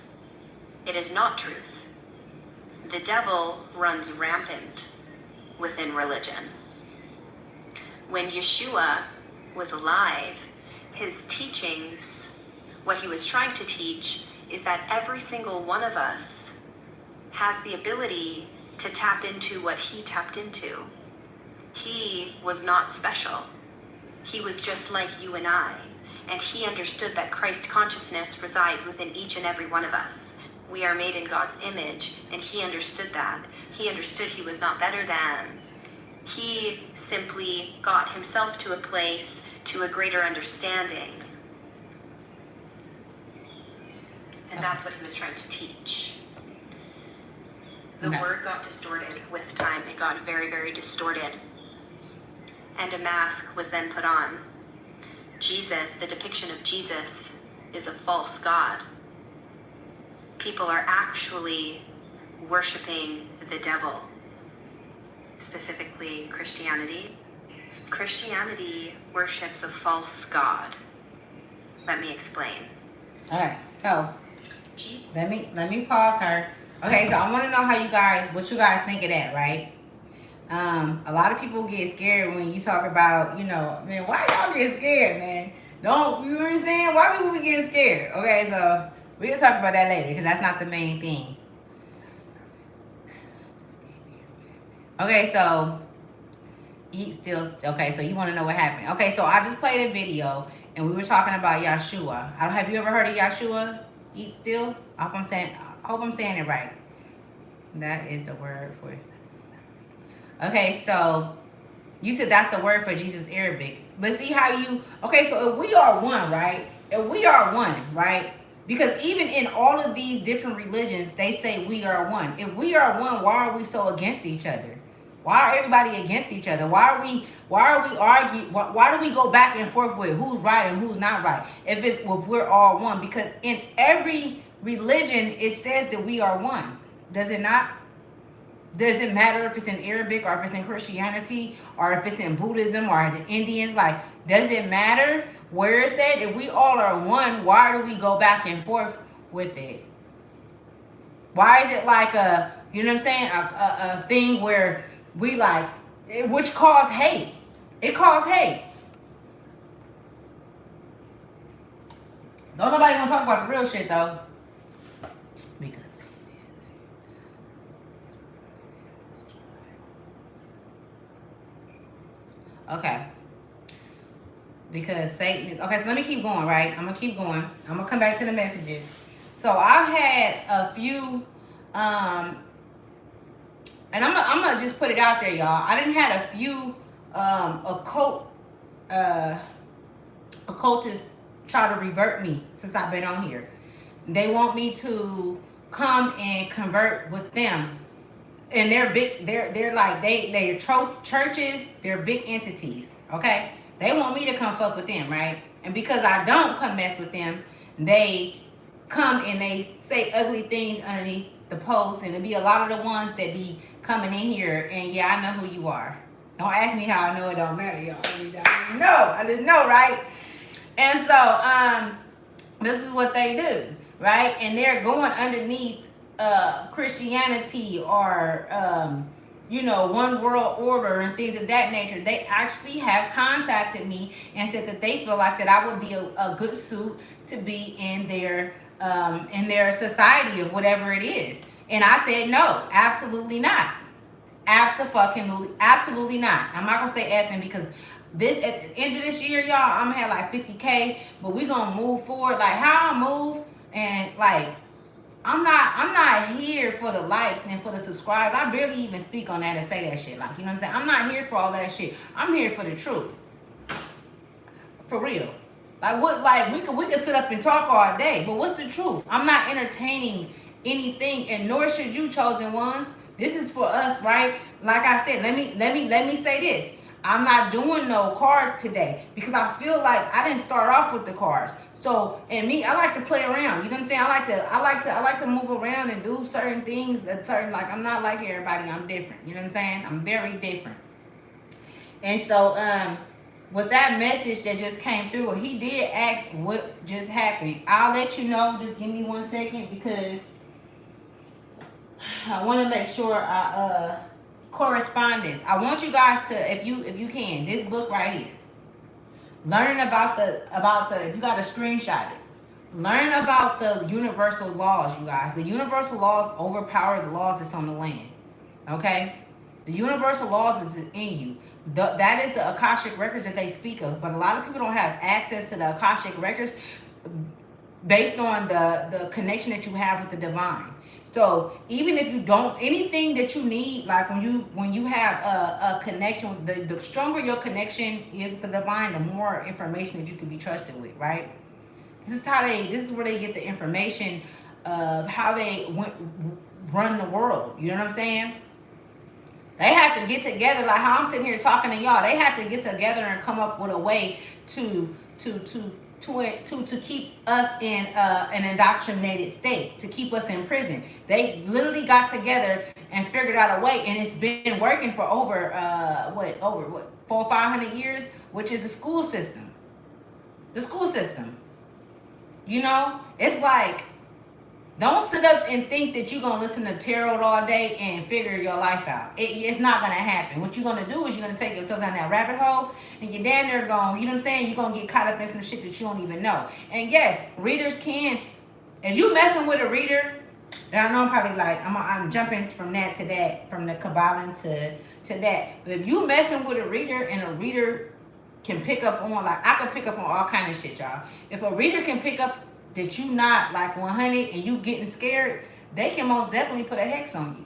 It is not truth. The devil runs rampant within religion. When Yeshua was alive, his teachings, what he was trying to teach, is that every single one of us has the ability to tap into what he tapped into. He was not special. He was just like you and I, and he understood that Christ consciousness resides within each and every one of us. We are made in God's image, and he understood that. He understood he was not better than. He simply got himself to a place, to a greater understanding. And that's what he was trying to teach. The word got distorted with time. It got very, very distorted. And a mask was then put on. Jesus, the depiction of Jesus, is a false god. People are actually worshiping the devil, specifically Christianity. Christianity worships a false god. Let me explain. All right, so let me pause her. Okay, so I want to know what you guys think of that, right? A lot of people get scared when you talk about, man, why y'all get scared, man? Don't, you know what I'm saying? Why people be getting scared? Okay, so we can talk about that later because that's not the main thing. Okay, so so you want to know what happened. Okay, so I just played a video and we were talking about Yeshua. Have you ever heard of Yeshua? Eat still? I hope I'm saying it right. That is the word for it. Okay, so you said that's the word for Jesus Arabic. But see how so if we are one, right? If we are one, right? Because even in all of these different religions, they say we are one. If we are one, why are we so against each other? Why are everybody against each other? Why are we arguing? Why do we go back and forth with who's right and who's not right? If we're all one, because in every religion it says that we are one. Does it not? Does it matter if it's in Arabic or if it's in Christianity or if it's in Buddhism or the Indians? Does it matter where it said? If we all are one, why do we go back and forth with it? Why is it like a thing where we which cause hate? It caused hate. Don't nobody want to talk about the real shit though. Because okay. Because Satan is... Okay, so let me keep going, right? I'm going to keep going. I'm going to come back to the messages. So I've had a few... and I'm going to just put it out there, y'all. I done had a few occultists try to revert me since I've been on here. They want me to come and convert with them. And they're big, they're churches, they're big entities, okay? They want me to come fuck with them, right? And because I don't come mess with them, they come and they say ugly things underneath the post, and it be a lot of the ones that be coming in here, and yeah, I know who you are. Don't ask me how I know, it don't matter, y'all. I just know, right? And so, this is what they do, right? And they're going underneath Christianity or you know, one world order and things of that nature. They actually have contacted me and said that they feel like that I would be a good suit to be in their society of whatever it is. And I said no, absolutely not. Absolutely not. I'm not gonna say effing because this at the end of this year, y'all, I'm gonna have like 50K, but we gonna move forward. Like how I move and like I'm not here for the likes and for the subscribers. I barely even speak on that and say that shit. Like, you know what I'm saying? I'm not here for all that shit. I'm here for the truth. For real. Like what like we could sit up and talk all day, but what's the truth? I'm not entertaining anything, and nor should you, chosen ones. This is for us, right? Like I said, let me say this. I'm not doing no cards today because I feel like I didn't start off with the cards. So, and me, I like to play around. You know what I'm saying? I like to move around and do certain things that certain, like, I'm not like everybody. I'm different. You know what I'm saying? I'm very different. And so, with that message that just came through, he did ask what just happened. I'll let you know. Just give me 1 second because I want to make sure I correspondence. I want you guys to, if you can, this book right here. Learning about the if you got to screenshot it. Learn about the universal laws, you guys. The universal laws overpower the laws that's on the land. Okay? The universal laws is in you. That is the Akashic records that they speak of. But a lot of people don't have access to the Akashic records based on the connection that you have with the divine. So even if you don't, anything that you need, like when you have a connection, the stronger your connection is with the divine, the more information that you can be trusted with, right? This is where they get the information of how they run the world. You know what I'm saying? They have to get together, like how I'm sitting here talking to y'all. They have to get together and come up with a way to keep us in an indoctrinated state, to keep us in prison. They literally got together and figured out a way, and it's been working for over 400 or 500 years, which is the school system. The school system. You know, it's like, don't sit up and think that you're going to listen to tarot all day and figure your life out. It's not going to happen. What you're going to do is you're going to take yourself down that rabbit hole and you're down there going, you know what I'm saying? You're going to get caught up in some shit that you don't even know. And yes, readers can, if you messing with a reader, and I know I'm probably like, I'm jumping from that to that, from the Kabbalah to that. But if you messing with a reader and a reader can pick up on, like I can pick up on all kind of shit, y'all. If a reader can pick up that you not like 100 and you getting scared, they can most definitely put a hex on you.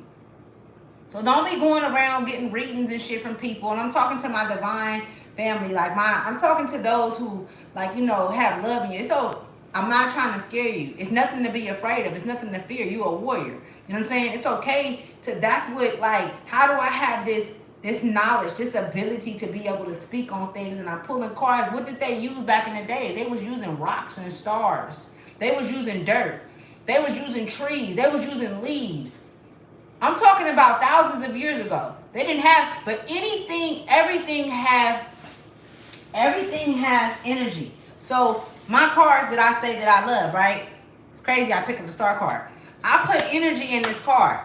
So don't be going around getting readings and shit from people. And I'm talking to my divine family, like I'm talking to those who, like, you know, have love in you. So I'm not trying to scare you. It's nothing to be afraid of. It's nothing to fear. You're a warrior. You know what I'm saying? It's okay to, that's what, like, how do I have this knowledge, this ability to be able to speak on things, and I'm pulling cards. What did they use back in the day? They was using rocks and stars. They was using dirt. They was using trees. They was using leaves. I'm talking about thousands of years ago. They didn't have, but everything has energy. So my cards that I say that I love, right? It's crazy. I pick up the star card. I put energy in this card.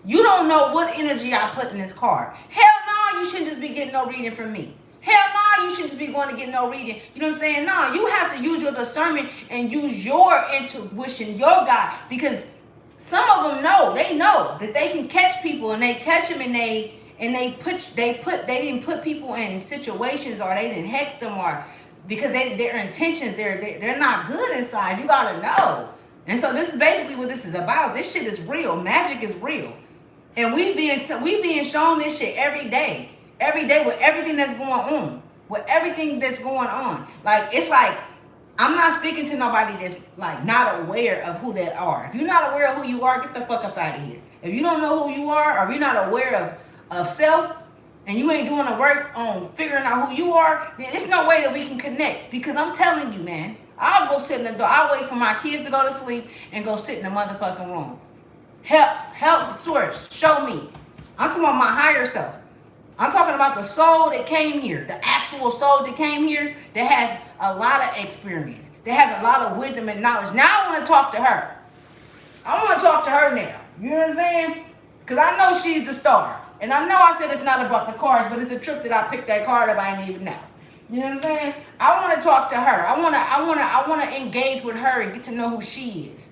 You don't know what energy I put in this card. Hell no, you shouldn't just be getting no reading from me. Hell no, you shouldn't just be going to get no reading. You know what I'm saying? No, you have to use your discernment and use your intuition, your God, because some of them know. They know that they can catch people, and they catch them, and they didn't put people in situations, or they didn't hex them, or because their intentions, they're not good inside. You gotta know. And so this is basically what this is about. This shit is real. Magic is real, and we being shown this shit every day. Every day with everything that's going on. With everything that's going on. Like, it's like, I'm not speaking to nobody that's, like, not aware of who they are. If you're not aware of who you are, get the fuck up out of here. If you don't know who you are, or you're not aware of self, and you ain't doing the work on figuring out who you are, then there's no way that we can connect. Because I'm telling you, man, I'll go sit in the door. I'll wait for my kids to go to sleep and go sit in the motherfucking room. Help, source, show me. I'm talking about my higher self. I'm talking about the soul that came here, the actual soul that came here, that has a lot of experience, that has a lot of wisdom and knowledge. Now I want to talk to her. I want to talk to her now. You know what I'm saying? Because I know she's the star. And I know I said it's not about the cards, but it's a trip that I picked that card up. I didn't even know. You know what I'm saying? I want to talk to her. I wanna engage with her and get to know who she is.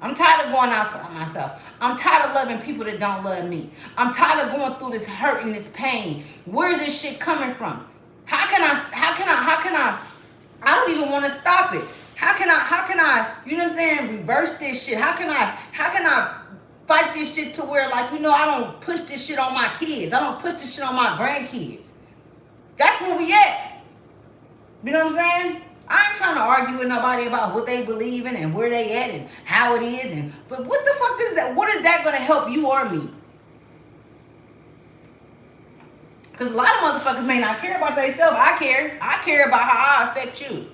I'm tired of going outside myself. I'm tired of loving people that don't love me. I'm tired of going through this hurt and this pain. Where is this shit coming from? How can I I don't even want to stop it. How can I, you know what I'm saying, reverse this shit? How can I fight this shit to where, like, you know, I don't push this shit on my kids. I don't push this shit on my grandkids. That's where we at. You know what I'm saying? I ain't trying to argue with nobody about what they believe in and where they at and how it is. But what the fuck is that? What is that going to help you or me? Because a lot of motherfuckers may not care about themselves. I care. I care about how I affect you.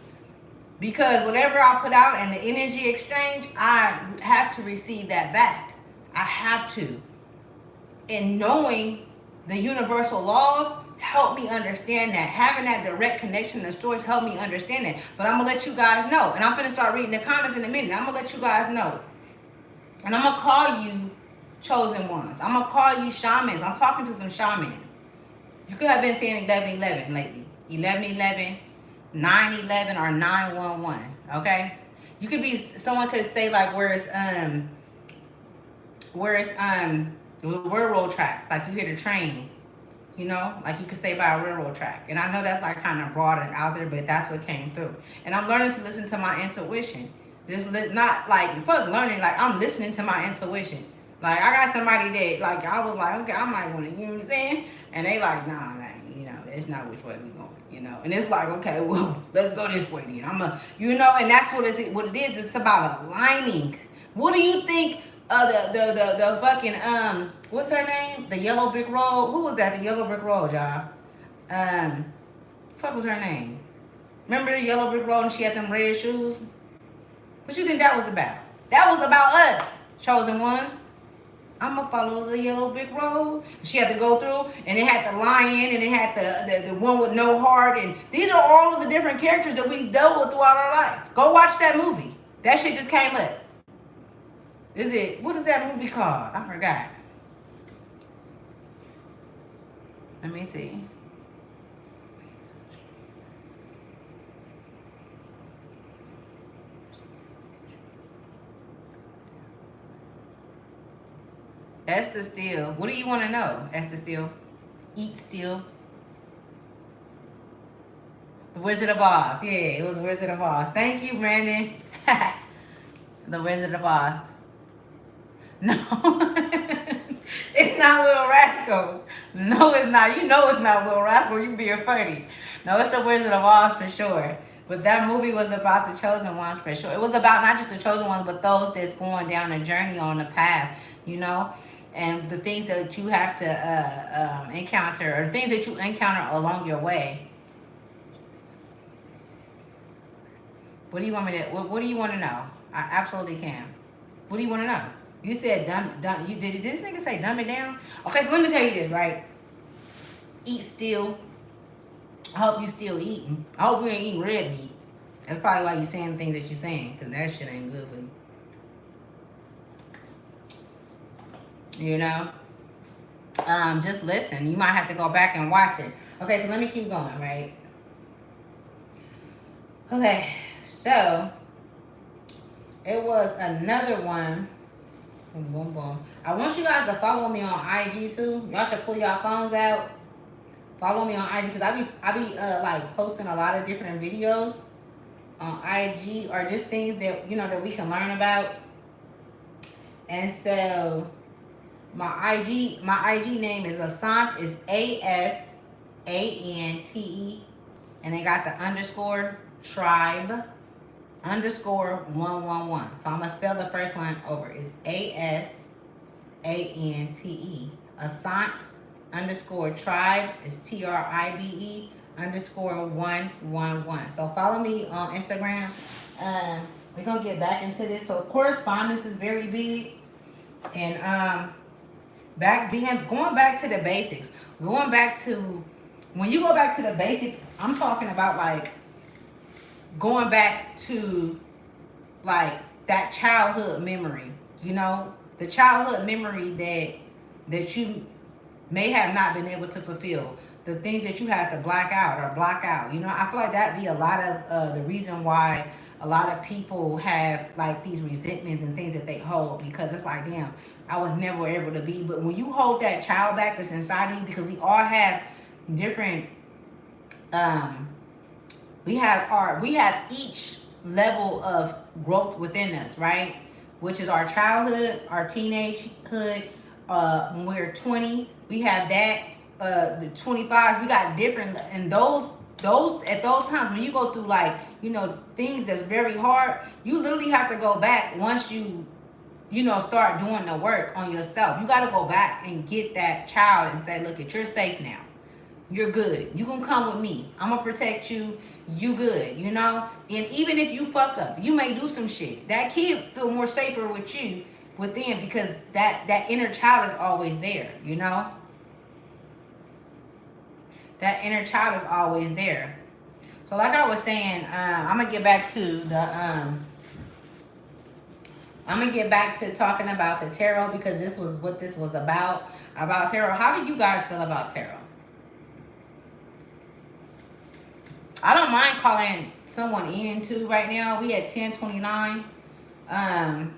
Because whatever I put out and the energy exchange, I have to receive that back. I have to. And knowing the universal laws help me understand that. Having that direct connection to source help me understand that. But I'm going to let you guys know. And I'm going to start reading the comments in a minute. I'm going to let you guys know. And I'm going to call you chosen ones. I'm going to call you shamans. I'm talking to some shamans. You could have been saying 11-11 lately. 11-11, 9-11, or 9-1-1. Okay? You could be, someone could say like where it's railroad tracks. Like you hear the train. You know? Like you could stay by a railroad track. And I know that's like kind of broad and out there, but that's what came through. And I'm learning to listen to my intuition. Just not like, fuck learning. Like I'm listening to my intuition. Like I got somebody that, like, I was like, okay, I might want to, you know what I'm saying? And they like, nah, you know, that's not which way we going, you know. And it's like, okay, well, let's go this way then. You know, and that's what it is. It's about aligning. What do you think the fucking, what's her name? The Yellow Brick Road? Who was that? The Yellow Brick Road, y'all. Fuck was her name? Remember the Yellow Brick Road and she had them red shoes? What you think that was about? That was about us, chosen ones. I'm gonna follow the yellow brick road. She had to go through, and it had the lion, and it had the one with no heart, and these are all of the different characters that we've dealt with throughout our life. Go watch that movie. That shit just came up. What is that movie called? I forgot. Let me see. Esther Steele. What do you want to know, Esther Steele? Eat Steele. The Wizard of Oz. Yeah, it was Wizard of Oz. Thank you, Brandon. The Wizard of Oz. No. It's not Little Rascals. No, it's not. You know it's not Little Rascals. You being funny. No, it's the Wizard of Oz for sure. But that movie was about the chosen ones for sure. It was about not just the chosen ones, but those that's going down a journey on the path, you know? And the things that you have to encounter, or things that you encounter along your way. What do you want me to? What do you want to know? I absolutely can. What do you want to know? You said dumb. You did this nigga say dumb it down? Okay, so let me tell you this, right? Eat still. I hope you still eating. I hope you ain't eating red meat. That's probably why you saying the things that you're saying, because that shit ain't good for you. You know, just listen. You might have to go back and watch it. Okay, so let me keep going, right? Okay, so it was another one. Boom, boom, boom. I want you guys to follow me on IG too. Y'all should pull y'all phones out. Follow me on IG, because I be like posting a lot of different videos on IG, or just things that, you know, that we can learn about. And so my IG name is Asante. It's ASANTE, and they got the _ tribe _111. So I'm gonna spell the first one over. It's ASANTE. Asante _tribe is TRIBE _111. So follow me on Instagram. We're gonna get back into this. So correspondence is very big, and going back to the basics. Going back to, when you go back to the basics, I'm talking about like going back to like that childhood memory, you know, the childhood memory that you may have not been able to fulfill, the things that you had to black out or block out. You know, I feel like that'd be a lot of the reason why a lot of people have like these resentments and things that they hold, because it's like, damn, I was never able to be. But when you hold that child back that's inside of you, because we all have different, um, we have each level of growth within us, right? Which is our childhood, our teenagehood. When we're 20, we have that. The 25, we got different, and those at those times when you go through like, you know, things that's very hard, you literally have to go back once you know, start doing the work on yourself. You got to go back and get that child and say, look, you're safe now. You're good. You gonna come with me. I'm gonna protect you. You good, you know? And even if you fuck up, you may do some shit. That kid feel more safer with you within, because that inner child is always there, you know? That inner child is always there. So like I was saying, I'm gonna get back to I'm gonna get back to talking about the tarot, because this was what this was about tarot. How do you guys feel about tarot? I don't mind calling someone in too right now. We at 10:29. I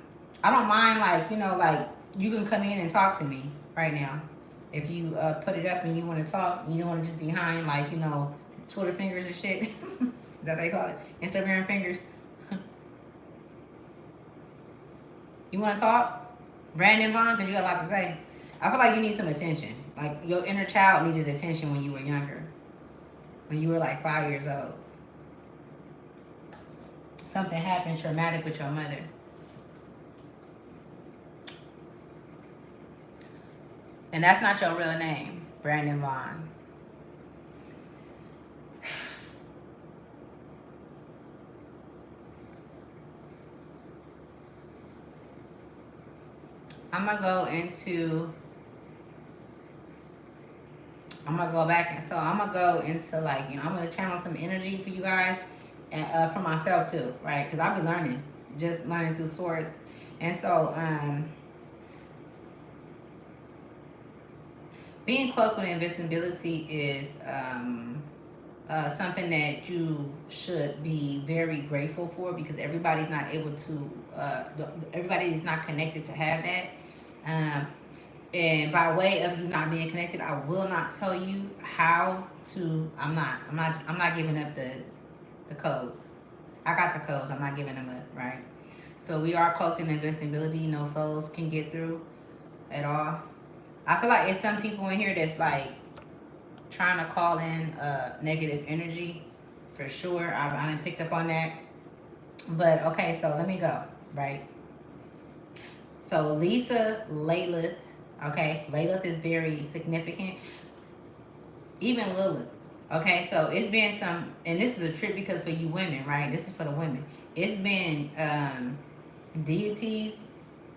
don't mind, like, you know, like, you can come in and talk to me right now. If you put it up and you want to talk, you don't want to just be behind, like, you know, Twitter fingers and shit. That they call it. Instagram fingers. You want to talk? Brandon Vaughn, because you got a lot to say. I feel like you need some attention. Like, your inner child needed attention when you were younger. When you were like 5 years old. Something happened traumatic with your mother. And that's not your real name, Brandon Vaughn. I'm going to go back, and so I'm going to go into, like, you know, I'm going to channel some energy for you guys, and for myself too, right? Because I've been learning, just learning through source. And so, being cloaked with invisibility is something that you should be very grateful for, because everybody's not able to, everybody is not connected to have that. And by way of you not being connected, I will not tell you how to. I'm not giving up the codes. I got the codes. I'm not giving them up, right? So we are cloaked in invisibility. No souls can get through at all. I feel like it's some people in here that's like trying to call in negative energy, for sure. I didn't picked up on that. But okay, so let me go, right? So Lisa Laylath, okay? Laylath is very significant. Even Lilith, okay? So it's been some, and this is a trip because for you women, right? This is for the women. It's been deities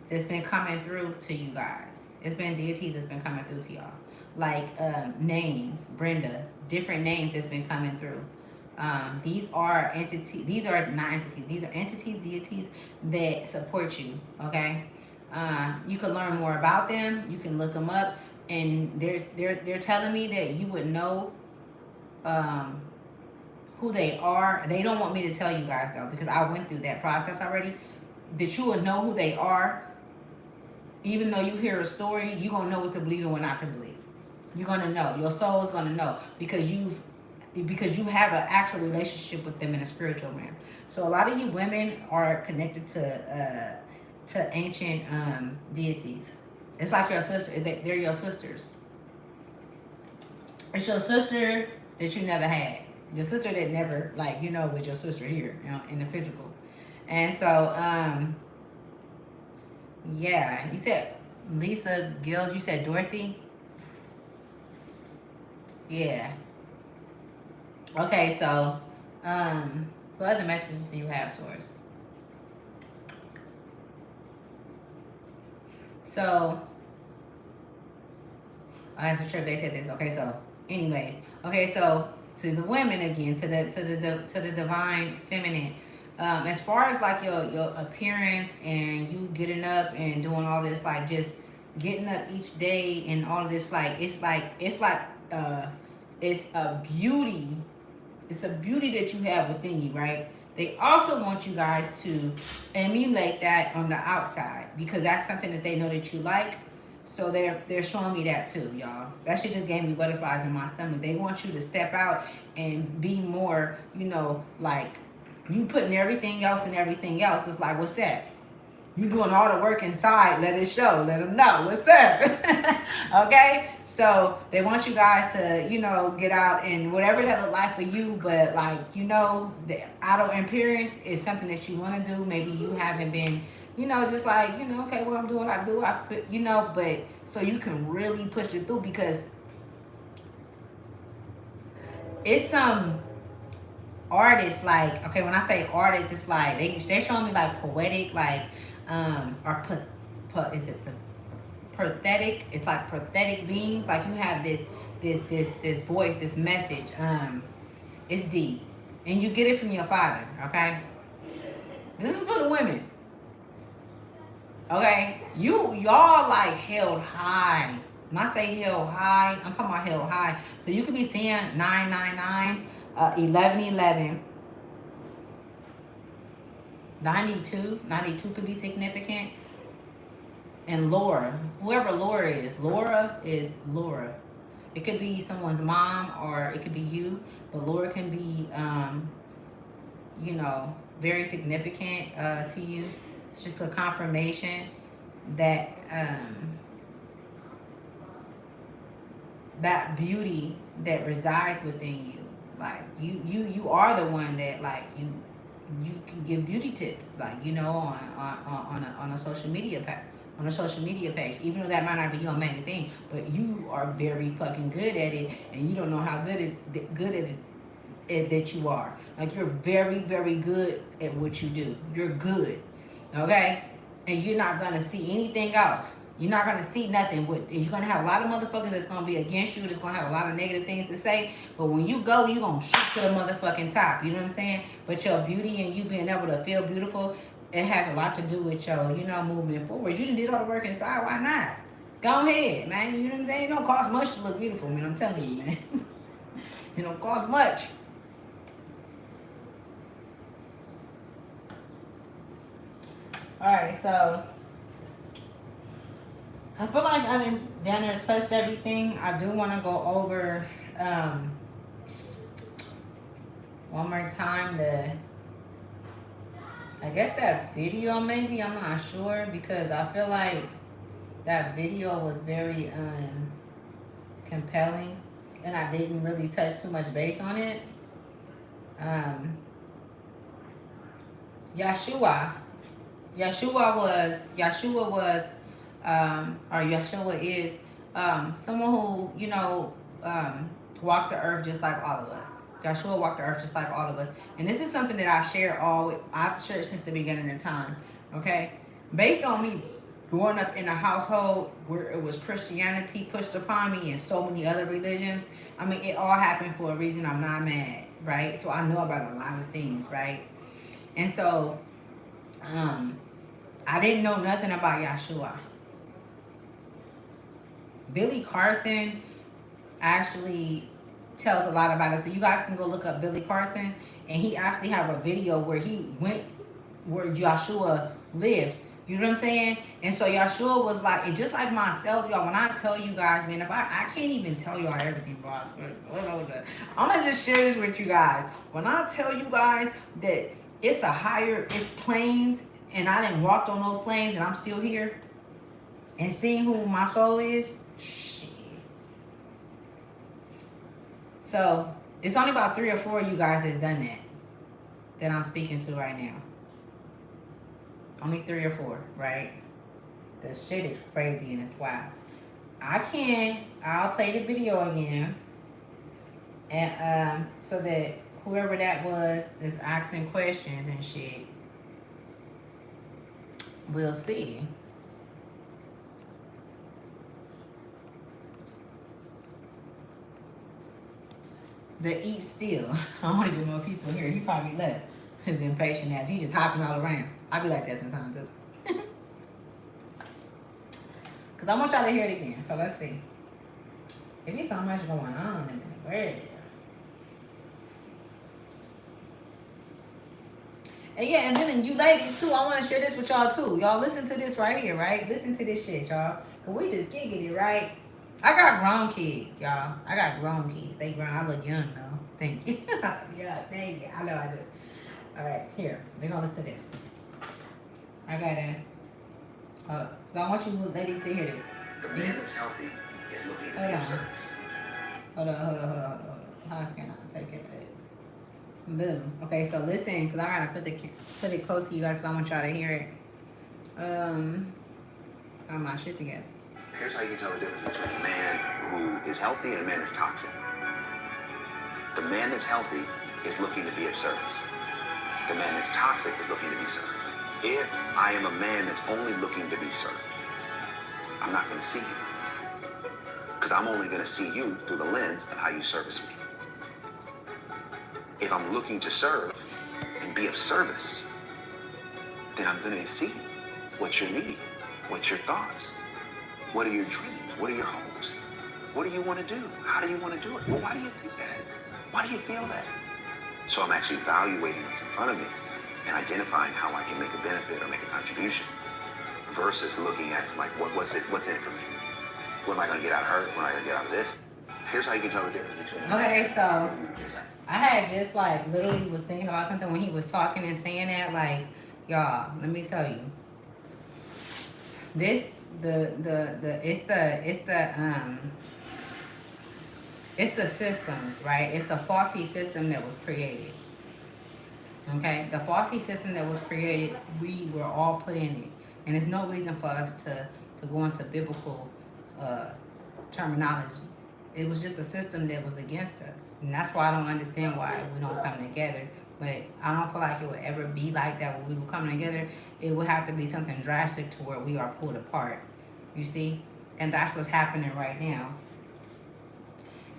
that's been coming through to you guys. It's been deities that's been coming through to y'all. Like names, Brenda, different names that's been coming through. These are entities, these are not entities, these are entities, deities that support you, okay? You can learn more about them, you can look them up, and they're telling me that you would know who they are. They don't want me to tell you guys though, because I went through that process already, that you would know who they are. Even though you hear a story, you're going to know what to believe and what not to believe. You're going to know. Your soul is going to know, because you have an actual relationship with them in a spiritual realm. So a lot of you women are connected to ancient deities. It's like your sister. They're your sisters. It's your sister that you never had. Your sister that never, like, you know, was your sister here, you know, in the physical. And so, yeah, you said Lisa Gills. You said Dorothy. Yeah. Okay, so what other messages do you have for us? So, that's a trip. They said this. Okay, so anyways, okay, so to the women again, to the divine feminine. As far as like your appearance and you getting up and doing all this, like just getting up each day and all of this, like it's a beauty. It's a beauty that you have within you, right? They also want you guys to emulate that on the outside because that's something that they know that you like. So they're showing me that too, y'all. That shit just gave me butterflies in my stomach. They want you to step out and be more, like you putting everything else and everything else. It's like, what's that? You doing all the work inside. Let it show. Let them know what's up. Okay? So they want you guys to, get out and whatever that look like for you. But like, the outer appearance is something that you want to do. Maybe you haven't been, just like, okay, well, I'm doing what I do. I put, but so you can really push it through because it's some artists, like, okay, when I say artists, it's like they're showing me like poetic, like or is it pathetic? It's like pathetic beings. Like you have this voice, this message. It's deep, and you get it from your father. Okay, this is for the women. Okay, y'all like held high. When I say held high, I'm talking about held high. So you could be seeing 999, 1111. 92 could be significant. And Laura, whoever Laura is Laura. It could be someone's mom or it could be you, but Laura can be, very significant to you. It's just a confirmation that that beauty that resides within you, like you are the one that like you can give beauty tips, like on a social media page, even though that might not be your main thing, but you are very fucking good at it, and you don't know how good at it that you are. Like you're very, very good at what you do. You're good, okay, and you're not gonna see anything else. You're not gonna see nothing. You're gonna have a lot of motherfuckers that's gonna be against you. That's gonna have a lot of negative things to say. But when you go, you gonna shoot to the motherfucking top. You know what I'm saying? But your beauty and you being able to feel beautiful, it has a lot to do with your, moving forward. You done did all the work inside. Why not? Go ahead, man. You know what I'm saying? It don't cost much to look beautiful, man. I'm telling you, man. It don't cost much. All right, so I feel like I didn't down there touched everything. I do want to go over one more time I guess that video maybe, I'm not sure, because I feel like that video was very compelling and I didn't really touch too much base on it. Yeshua is someone who, walked the earth just like all of us. Yeshua walked the earth just like all of us. And this is something that I've shared since the beginning of time. Okay? Based on me growing up in a household where it was Christianity pushed upon me and so many other religions. I mean, it all happened for a reason. I'm not mad, right? So I know about a lot of things, right? And so I didn't know nothing about Yeshua. Billy Carson actually tells a lot about it. So you guys can go look up Billy Carson, and he actually have a video where he went where Yeshua lived. You know what I'm saying? And so Yeshua was like, and just like myself, y'all, when I tell you guys, man, if I can't even tell y'all everything, bro. I'm gonna just share this with you guys. When I tell you guys that it's planes, and I didn't walk on those planes, and I'm still here, and seeing who my soul is, shit. So it's only about 3 or 4 of you guys that's done that I'm speaking to right now. Only 3 or 4, right? The shit is crazy and it's wild. I'll play the video again. And so that whoever that was is asking questions and shit, we'll see. The Eat Still. I don't even know if he's still here. He probably left. His impatient ass. He just hopping all around. I be like that sometimes too. Because I want y'all to hear it again. So let's see. There be so much going on in the world. And yeah, and then you ladies too, I want to share this with y'all too. Y'all listen to this right here, right? Listen to this shit, y'all. Cause we just giggity, right? I got grown kids, y'all. I got grown kids. They grown. I look young though. Thank you. Yeah, thank you. I know I do. All right, here. We're gonna listen to this. I got it. So I want you ladies to hear this. The man that's healthy is looking to be Hold of on. service. Hold on. How can I take it? Boom. Okay, so listen, because I gotta put it close to you guys because I want y'all to hear it. Got my shit together. Here's how you can tell the difference between a man who is healthy and a man that's toxic. The man that's healthy is looking to be of service. The man that's toxic is looking to be served. If I am a man that's only looking to be served, I'm not going to see you. Because I'm only going to see you through the lens of how you service me. If I'm looking to serve and be of service, then I'm going to see you. What's your need? What's your thoughts? What are your dreams? What are your hopes? What do you want to do? How do you want to do it? Well, why do you think that? Why do you feel that? So I'm actually evaluating what's in front of me and identifying how I can make a benefit or make a contribution versus looking at like what's in it for me? What am I going to get out of her? What am I going to get out of this? Here's how you can tell the difference between. Okay, so I had just like literally was thinking about something when he was talking and saying that, like, y'all, let me tell you. This it's the systems, right? It's a faulty system that was created. Okay? The faulty system that was created, we were all put in it. And there's no reason for us to go into biblical terminology. It was just a system that was against us. And that's why I don't understand why we don't come together. But I don't feel like it would ever be like that when we were coming together. It would have to be something drastic to where we are pulled apart. You see? And that's what's happening right now.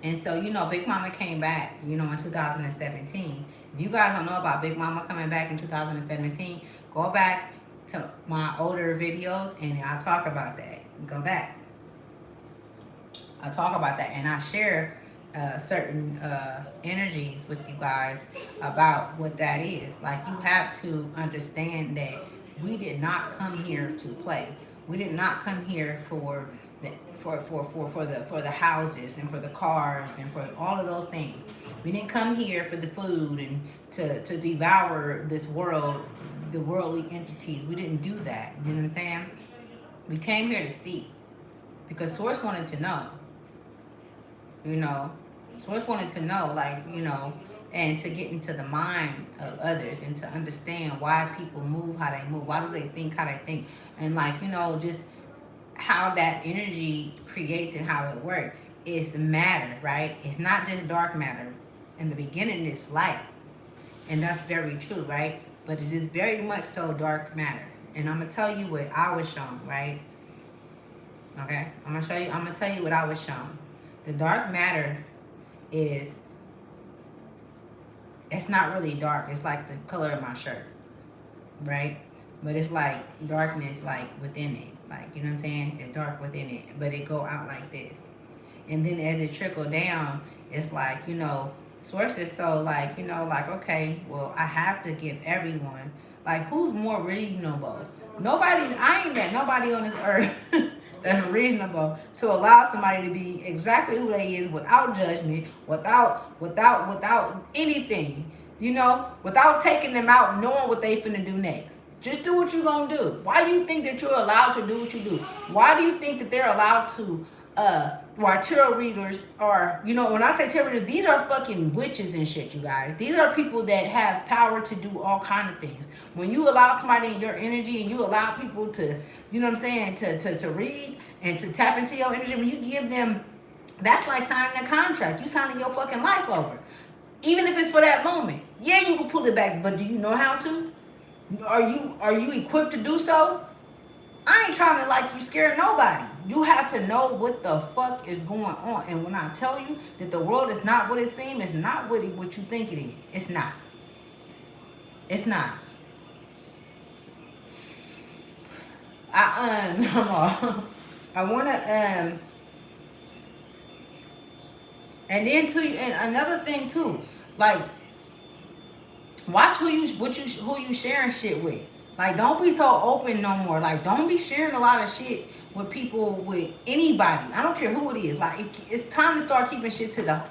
And so, you know, Big Mama came back, you know, in 2017. If you guys don't know about Big Mama coming back in 2017, go back to my older videos and I'll talk about that. Go back. I'll talk about that and I share certain energies with you guys about what that is. Like, you have to understand that we did not come here to play. We did not come here for the houses and for the cars and for all of those things. We didn't come here for the food and to devour this world, the worldly entities. We didn't do that. You know what I'm saying? We came here to see because Source wanted to know. You know, Source wanted to know, like, you know, and to get into the mind of others and to understand why people move how they move. Why do they think how they think? And, like, you know, just how that energy creates and how it works. It's matter, right? It's not just dark matter. In the beginning, it's light. And that's very true, right? But it is very much so dark matter. And I'm going to tell you what I was shown, right? Okay? I'm going to tell you what I was shown. The dark matter is, it's not really dark. It's like the color of my shirt, right? But it's like darkness, like within it. Like, you know what I'm saying? It's dark within it, but it go out like this. And then as it trickle down, it's like, you know, Source is so like, you know, like, okay, well, I have to give everyone, like, who's more reasonable? I ain't met nobody on this earth that's reasonable to allow somebody to be exactly who they is without judgment, without anything, you know, without taking them out, knowing what they finna do next. Just do what you gonna do. Why do you think that you're allowed to do what you do? Why do you think that they're allowed to, why tarot readers are, you know, when I say tarot readers, these are fucking witches and shit, you guys. These are people that have power to do all kind of things. When you allow somebody in your energy and you allow people to, you know what I'm saying, to read and to tap into your energy, when you give them, that's like signing a contract. You signing your fucking life over. Even if it's for that moment. Yeah, you can pull it back, but do you know how to? Are you equipped to do so? I ain't trying to like you scare nobody. You have to know what the fuck is going on. And when I tell you that the world is not what it seems, it's not what you think it is. It's not. It's not. I'm I want to and then too, and another thing too, like watch who you sharing shit with. Like, don't be so open no more. Like, don't be sharing a lot of shit with people, with anybody. I don't care who it is. Like, it's time to start keeping shit to the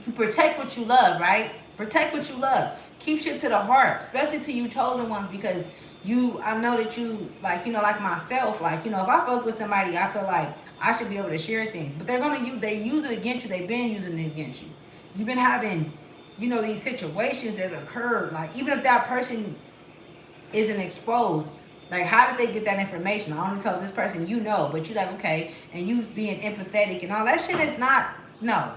you protect what you love, right? Protect what you love. Keep shit to the heart, especially to you chosen ones, because I know that you, like, like myself, like, if I fuck with somebody, I feel like I should be able to share things. But they use it against you. They've been using it against you. You've been having, these situations that occurred. Like, even if that person isn't exposed, like, how did they get that information? I only told this person, but you like, okay, and you being empathetic and all that shit is not, no.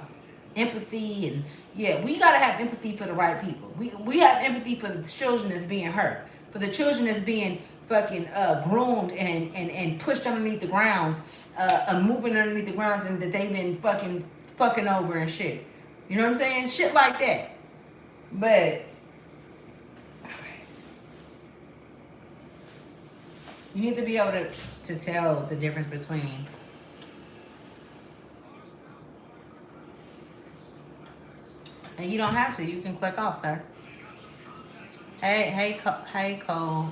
Empathy, and yeah, we gotta have empathy for the right people. We have empathy for the children that's being hurt, for the children that's being fucking groomed and pushed underneath the grounds, moving underneath the grounds, and that they've been fucking over and shit. You know what I'm saying? Shit like that. But you need to be able to tell the difference between and you don't have to. You can click off, sir. Hey, Cole,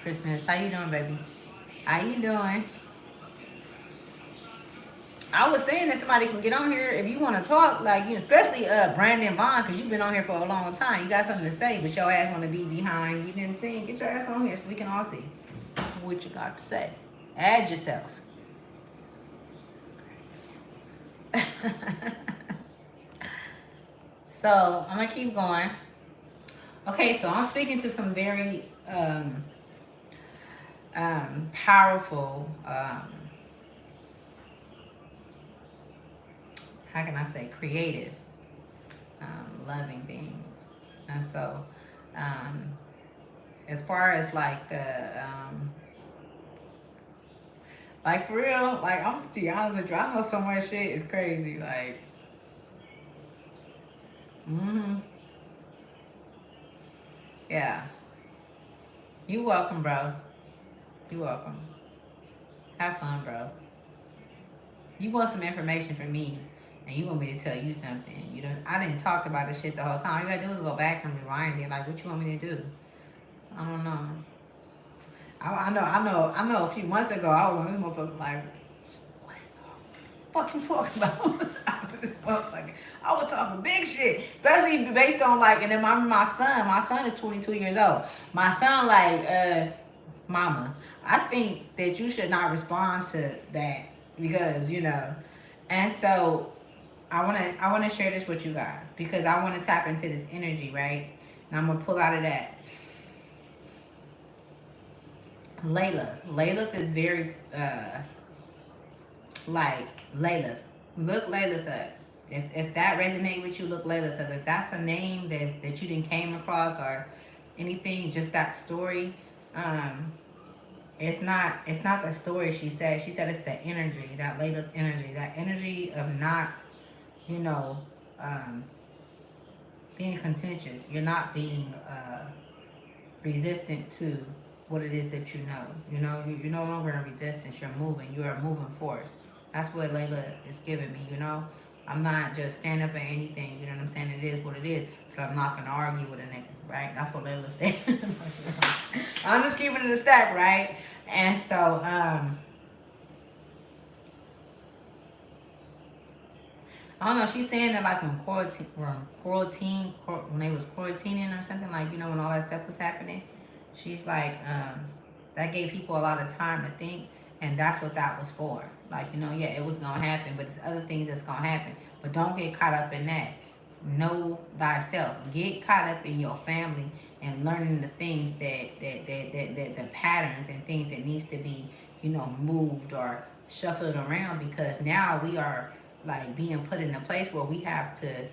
Christmas. How you doing, baby? How you doing? I was saying that somebody can get on here if you want to talk, like, especially Brandon Vaughn, because you've been on here for a long time. You got something to say, but your ass want to be behind. You didn't see. Get your ass on here so we can all see what you got to say. Add yourself. So I'm gonna keep going. Okay, so I'm speaking to some very powerful, how can I say, creative, loving beings. And so as far as like like for real, like, I'm to be honest with you, I know so much shit is crazy. Like, yeah. You welcome, bro. You welcome. Have fun, bro. You want some information from me, and you want me to tell you something. I didn't talk about this shit the whole time. All you gotta do is go back and rewind it. Like, what you want me to do? I don't know. I know. A few months ago, I was on this motherfucker like, what the fuck you talking about? I was talking big shit, especially based on, like, and then my son is 22 years old. My son, like, mama, I think that you should not respond to that because, and so I want to share this with you guys because I want to tap into this energy, right? And I'm going to pull out of that. Layla is very, like, Layla. Look Layla up. If that resonates with you, look Layla up. If that's a name that you didn't came across or anything, just that story, it's not the story she said. She said it's the energy, that Layla energy, that energy of not, being contentious. You're not being resistant to what it is that you know. You're no longer in resistance. You're moving. You're a moving force. That's what Layla is giving me, I'm not just standing for anything, you know what I'm saying? It is what it is, but I'm not going to argue with a nigga, right? That's what Layla's saying. I'm just keeping it a stack, right? And so, I don't know, she's saying that, like, when they was quarantining or something, like, when all that stuff was happening, she's like, that gave people a lot of time to think, and that's what that was for. Like, yeah, it was going to happen, but there's other things that's going to happen. But don't get caught up in that. Know thyself. Get caught up in your family and learning the things that the patterns and things that needs to be, moved or shuffled around, because now we are, like, being put in a place where we have to,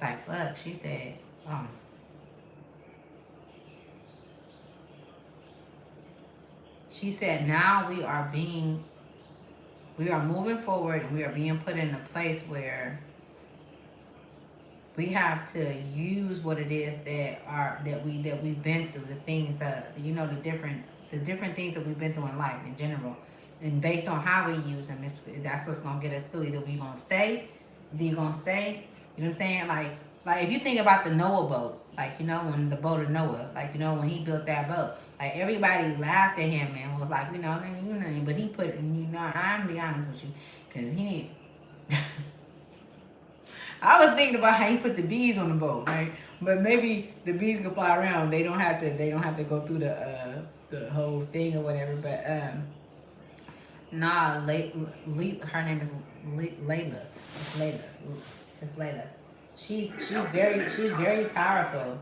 like, fuck, she said, she said, now we are moving forward, and we are being put in a place where we have to use what it is that we've been through, the things that, the different things that we've been through in life in general, And based on how we use them, that's what's gonna get us through. Either we gonna stay, either you gonna stay. You know what I'm saying? Like if you think about the Noah boat, like when the boat of Noah, like when he built that boat, like everybody laughed at him and was like, nigga, but he put, I'm be honest with you, cause he. I was thinking about how he put the bees on the boat, right? But maybe the bees can fly around. They don't have to. They don't have to go through the whole thing or whatever. But nah, her name is Layla. It's Layla. It's Layla. She's very powerful.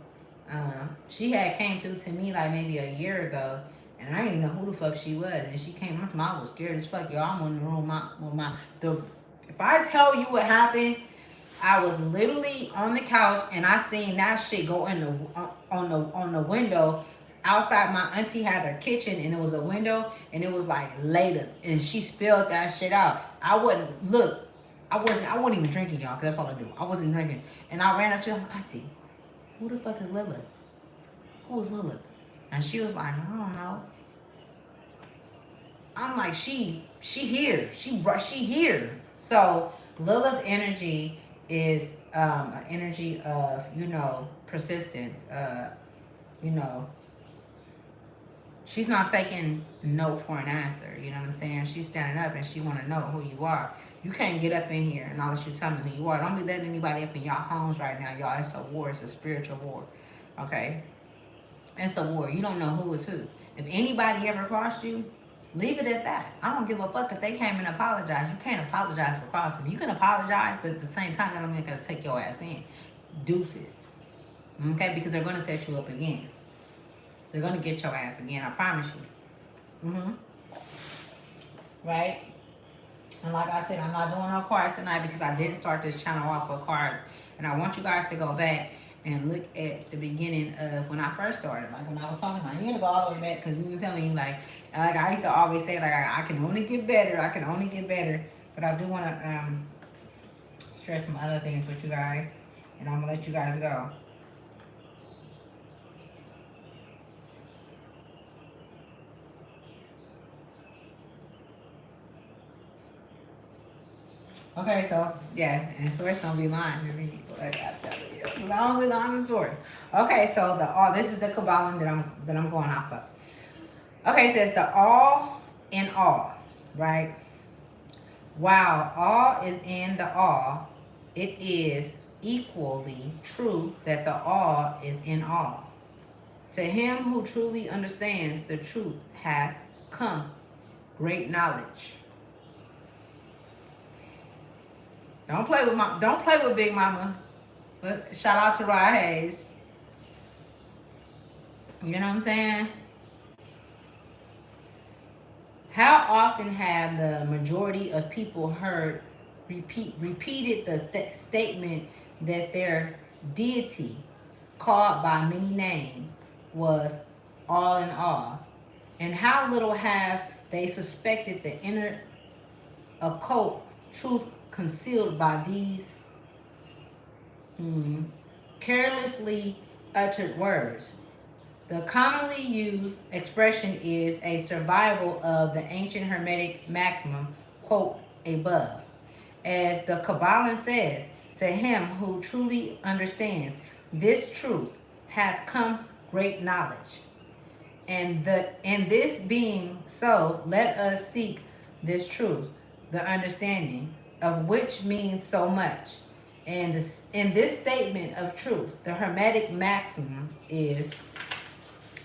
She had came through to me like maybe a year ago, and I didn't know who the fuck she was. And she came up to me. I was scared as fuck, y'all. I'm in the room. If I tell you what happened, I was literally on the couch and I seen that shit go in on the window outside. My auntie had her kitchen and it was a window and it was like later and she spilled that shit out. I wasn't even drinking, y'all, because that's all I do. I wasn't drinking. And I ran up to her, auntie, who the fuck is Lilith? Who is Lilith? And she was like, I don't know. I'm like, she here. She here. So Lilith energy is an energy of, persistence. She's not taking no for an answer. You know what I'm saying? She's standing up and she want to know who you are. You can't get up in here and unless you tell me who you are. Don't be letting anybody up in y'all homes right now, y'all. It's a war. It's a spiritual war. Okay? It's a war. You don't know who is who. If anybody ever crossed you, leave it at that. I don't give a fuck if they came and apologized. You can't apologize for crossing me. You can apologize, but at the same time, that don't mean they're going to take your ass in. Deuces. Okay? Because they're going to set you up again. They're going to get your ass again. I promise you. Right? And like I said, I'm not doing no cards tonight because I didn't start this channel off with cards. And I want you guys to go back and look at the beginning of when I first started. Like when I was talking about, you gotta go all the way back because we were telling you like I used to always say like I can only get better. I can only get better. But I do want to share some other things with you guys. And I'm going to let you guys go. Okay, so yeah, and source don't be lying to me. I tell you, I don't be lying to source. Okay, so this is the Kabbalah that I'm going off of. Okay, so it's the all in all, right? While all is in the all, it is equally true that the all is in all. To him who truly understands the truth hath come great knowledge. Don't play with Big Mama. But shout out to Rod Hayes. You know what I'm saying? How often have the majority of people heard repeated the statement that their deity, called by many names, was all in all? And how little have they suspected the inner occult truth concealed by these carelessly uttered words. The commonly used expression is a survival of the ancient Hermetic maximum, quote, above. As the Kabbalah says, to him who truly understands this truth hath come great knowledge. And this being so, let us seek this truth, the understanding of which means so much. And in this statement of truth, the Hermetic maximum is,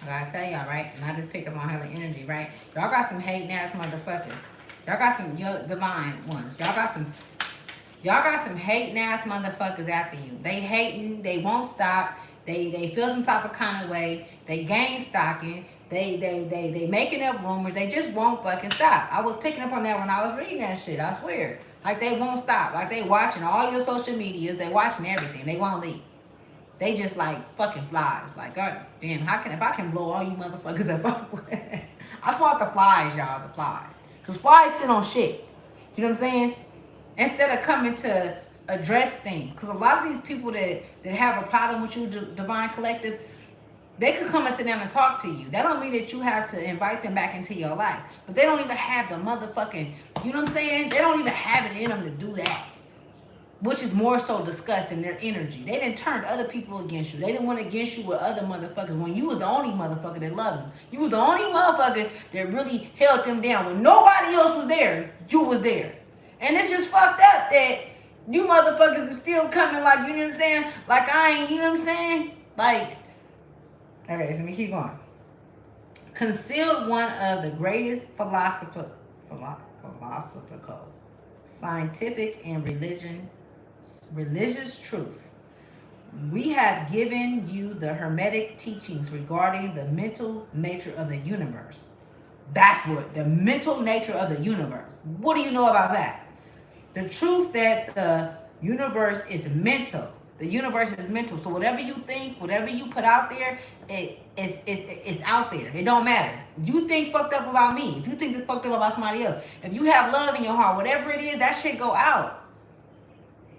I gotta tell y'all, right? And I just picked up on hella energy, right? Y'all got some hating ass motherfuckers. Y'all got some divine ones. Y'all got some hating ass motherfuckers after you. They hating, they won't stop. They feel some type of kind of way. They game stalking. They making up rumors. They just won't fucking stop. I was picking up on that when I was reading that shit. I swear. Like they won't stop. Like they watching all your social medias. They watching everything. They won't leave. They just like fucking flies. Like, God damn, if I can blow all you motherfuckers up, I swat the flies, y'all, the flies. Because flies sit on shit. You know what I'm saying? Instead of coming to address things. Because a lot of these people that have a problem with you, Divine Collective, They could come and sit down and talk to you. That don't mean that you have to invite them back into your life. But they don't even have the motherfucking, you know what I'm saying? They don't even have it in them to do that. Which is more so disgusting, their energy. They didn't turn other people against you. They didn't want against you with other motherfuckers when you was the only motherfucker that loved them. You was the only motherfucker that really held them down. When nobody else was there, you was there. And it's just fucked up that you motherfuckers are still coming like, you know what I'm saying? Like I ain't, you know what I'm saying? Like, okay, so let me keep going. Concealed one of the greatest philosophical, scientific, and religious truth. We have given you the Hermetic teachings regarding the mental nature of the universe. That's what, the mental nature of the universe. What do you know about that? The truth that the universe is mental. The universe is mental. So whatever you think, whatever you put out there, it's out there. It don't matter. If you think fucked up about me, if you think it's fucked up about somebody else, if you have love in your heart, whatever it is, that shit go out.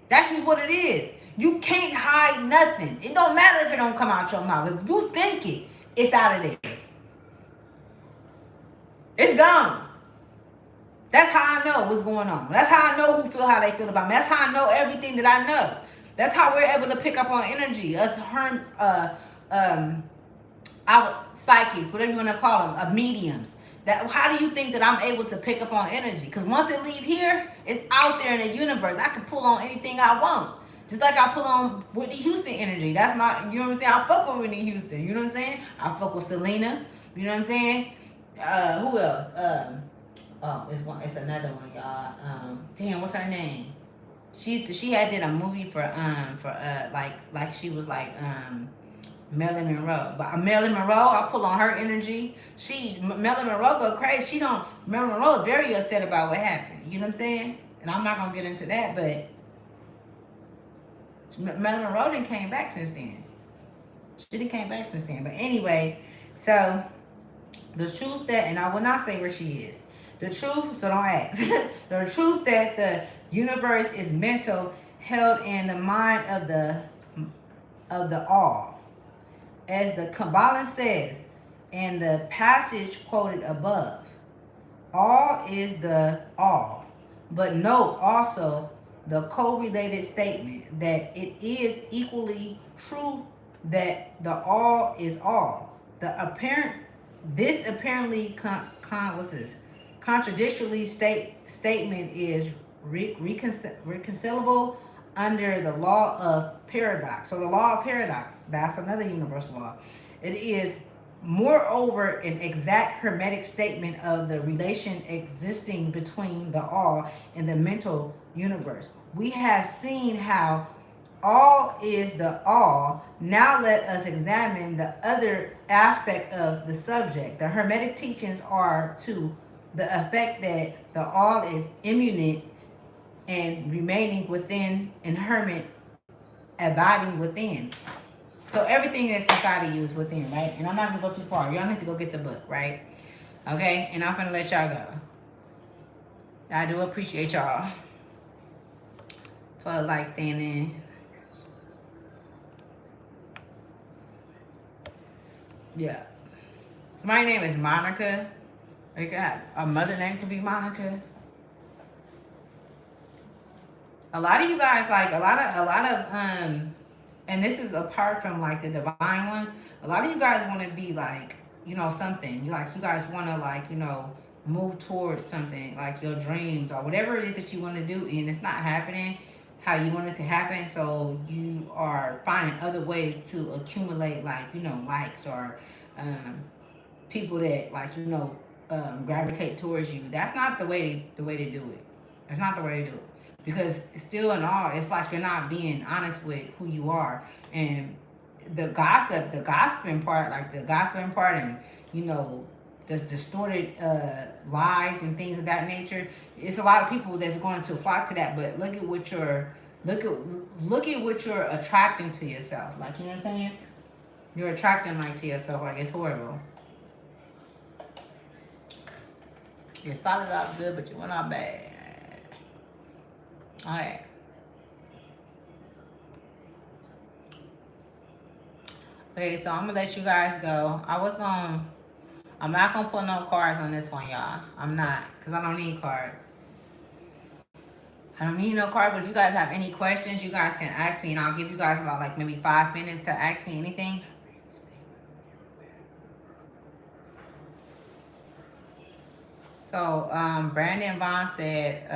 That's just what it is. You can't hide nothing. It don't matter if it don't come out your mouth. If you think it, it's out of there. It's gone. That's how I know what's going on. That's how I know who feel how they feel about me. That's how I know everything that I know. That's how we're able to pick up on energy. Us, our psychics, whatever you want to call them, mediums. That, how do you think that I'm able to pick up on energy? Because once it leave here, it's out there in the universe. I can pull on anything I want. Just like I pull on Whitney Houston energy. That's not, you know what I'm saying? I fuck with Whitney Houston. You know what I'm saying? I fuck with Selena. You know what I'm saying? Who else? It's another one, y'all. Damn, what's her name? She had did a movie for like she was like Marilyn Monroe. But Marilyn Monroe, I pull on her energy. Marilyn Monroe go crazy. Marilyn Monroe is very upset about what happened. You know what I'm saying? And I'm not gonna get into that, but Marilyn Monroe didn't came back since then. She didn't came back since then. But anyways, so the truth that, and I will not say where she is. The truth, so don't ask. The truth that the universe is mental, held in the mind of the all. As the Kabbalah says in the passage quoted above, all is the all. But note also the correlated statement that it is equally true that the all is all. This apparently contradictory statement is reconcilable under the law of paradox. So the law of paradox, that's another universal law. It is moreover an exact hermetic statement of the relation existing between the all and the mental universe. We have seen how all is the all. Now let us examine the other aspect of the subject. The hermetic teachings are to the effect that the all is immanent and remaining within, and hermit abiding within. So everything that's inside of you is within, right? And I'm not gonna go too far. Y'all need to go get the book, right? Okay? And I'm gonna let y'all go. I do appreciate y'all for like standing. Yeah. So my name is Monica. It could have, a mother name could be Monica. A lot of you guys, like a lot of and this is apart from like the divine ones, a lot of you guys want to be like, you know, something. You guys want to like, you know, move towards something, like your dreams or whatever it is that you want to do, and it's not happening how you want it to happen. So you are finding other ways to accumulate, like, you know, likes or people that like, you know, gravitate towards you. That's not the way to do it. That's not the way to do it. Because still in all, it's like you're not being honest with who you are. And the gossiping part, and, you know, just distorted lies and things of that nature. It's a lot of people that's going to flock to that. But look at what you're attracting to yourself. Like, you know what I'm saying? You're attracting like to yourself. Like, it's horrible. You started off good, but you went out bad. All right. Okay, so I'm gonna let you guys go. I'm not gonna pull no cards on this one, y'all. I'm not, cause I don't need cards. I don't need no card, but if you guys have any questions, you guys can ask me, and I'll give you guys about like maybe 5 minutes to ask me anything. So Brandon Vaughn said,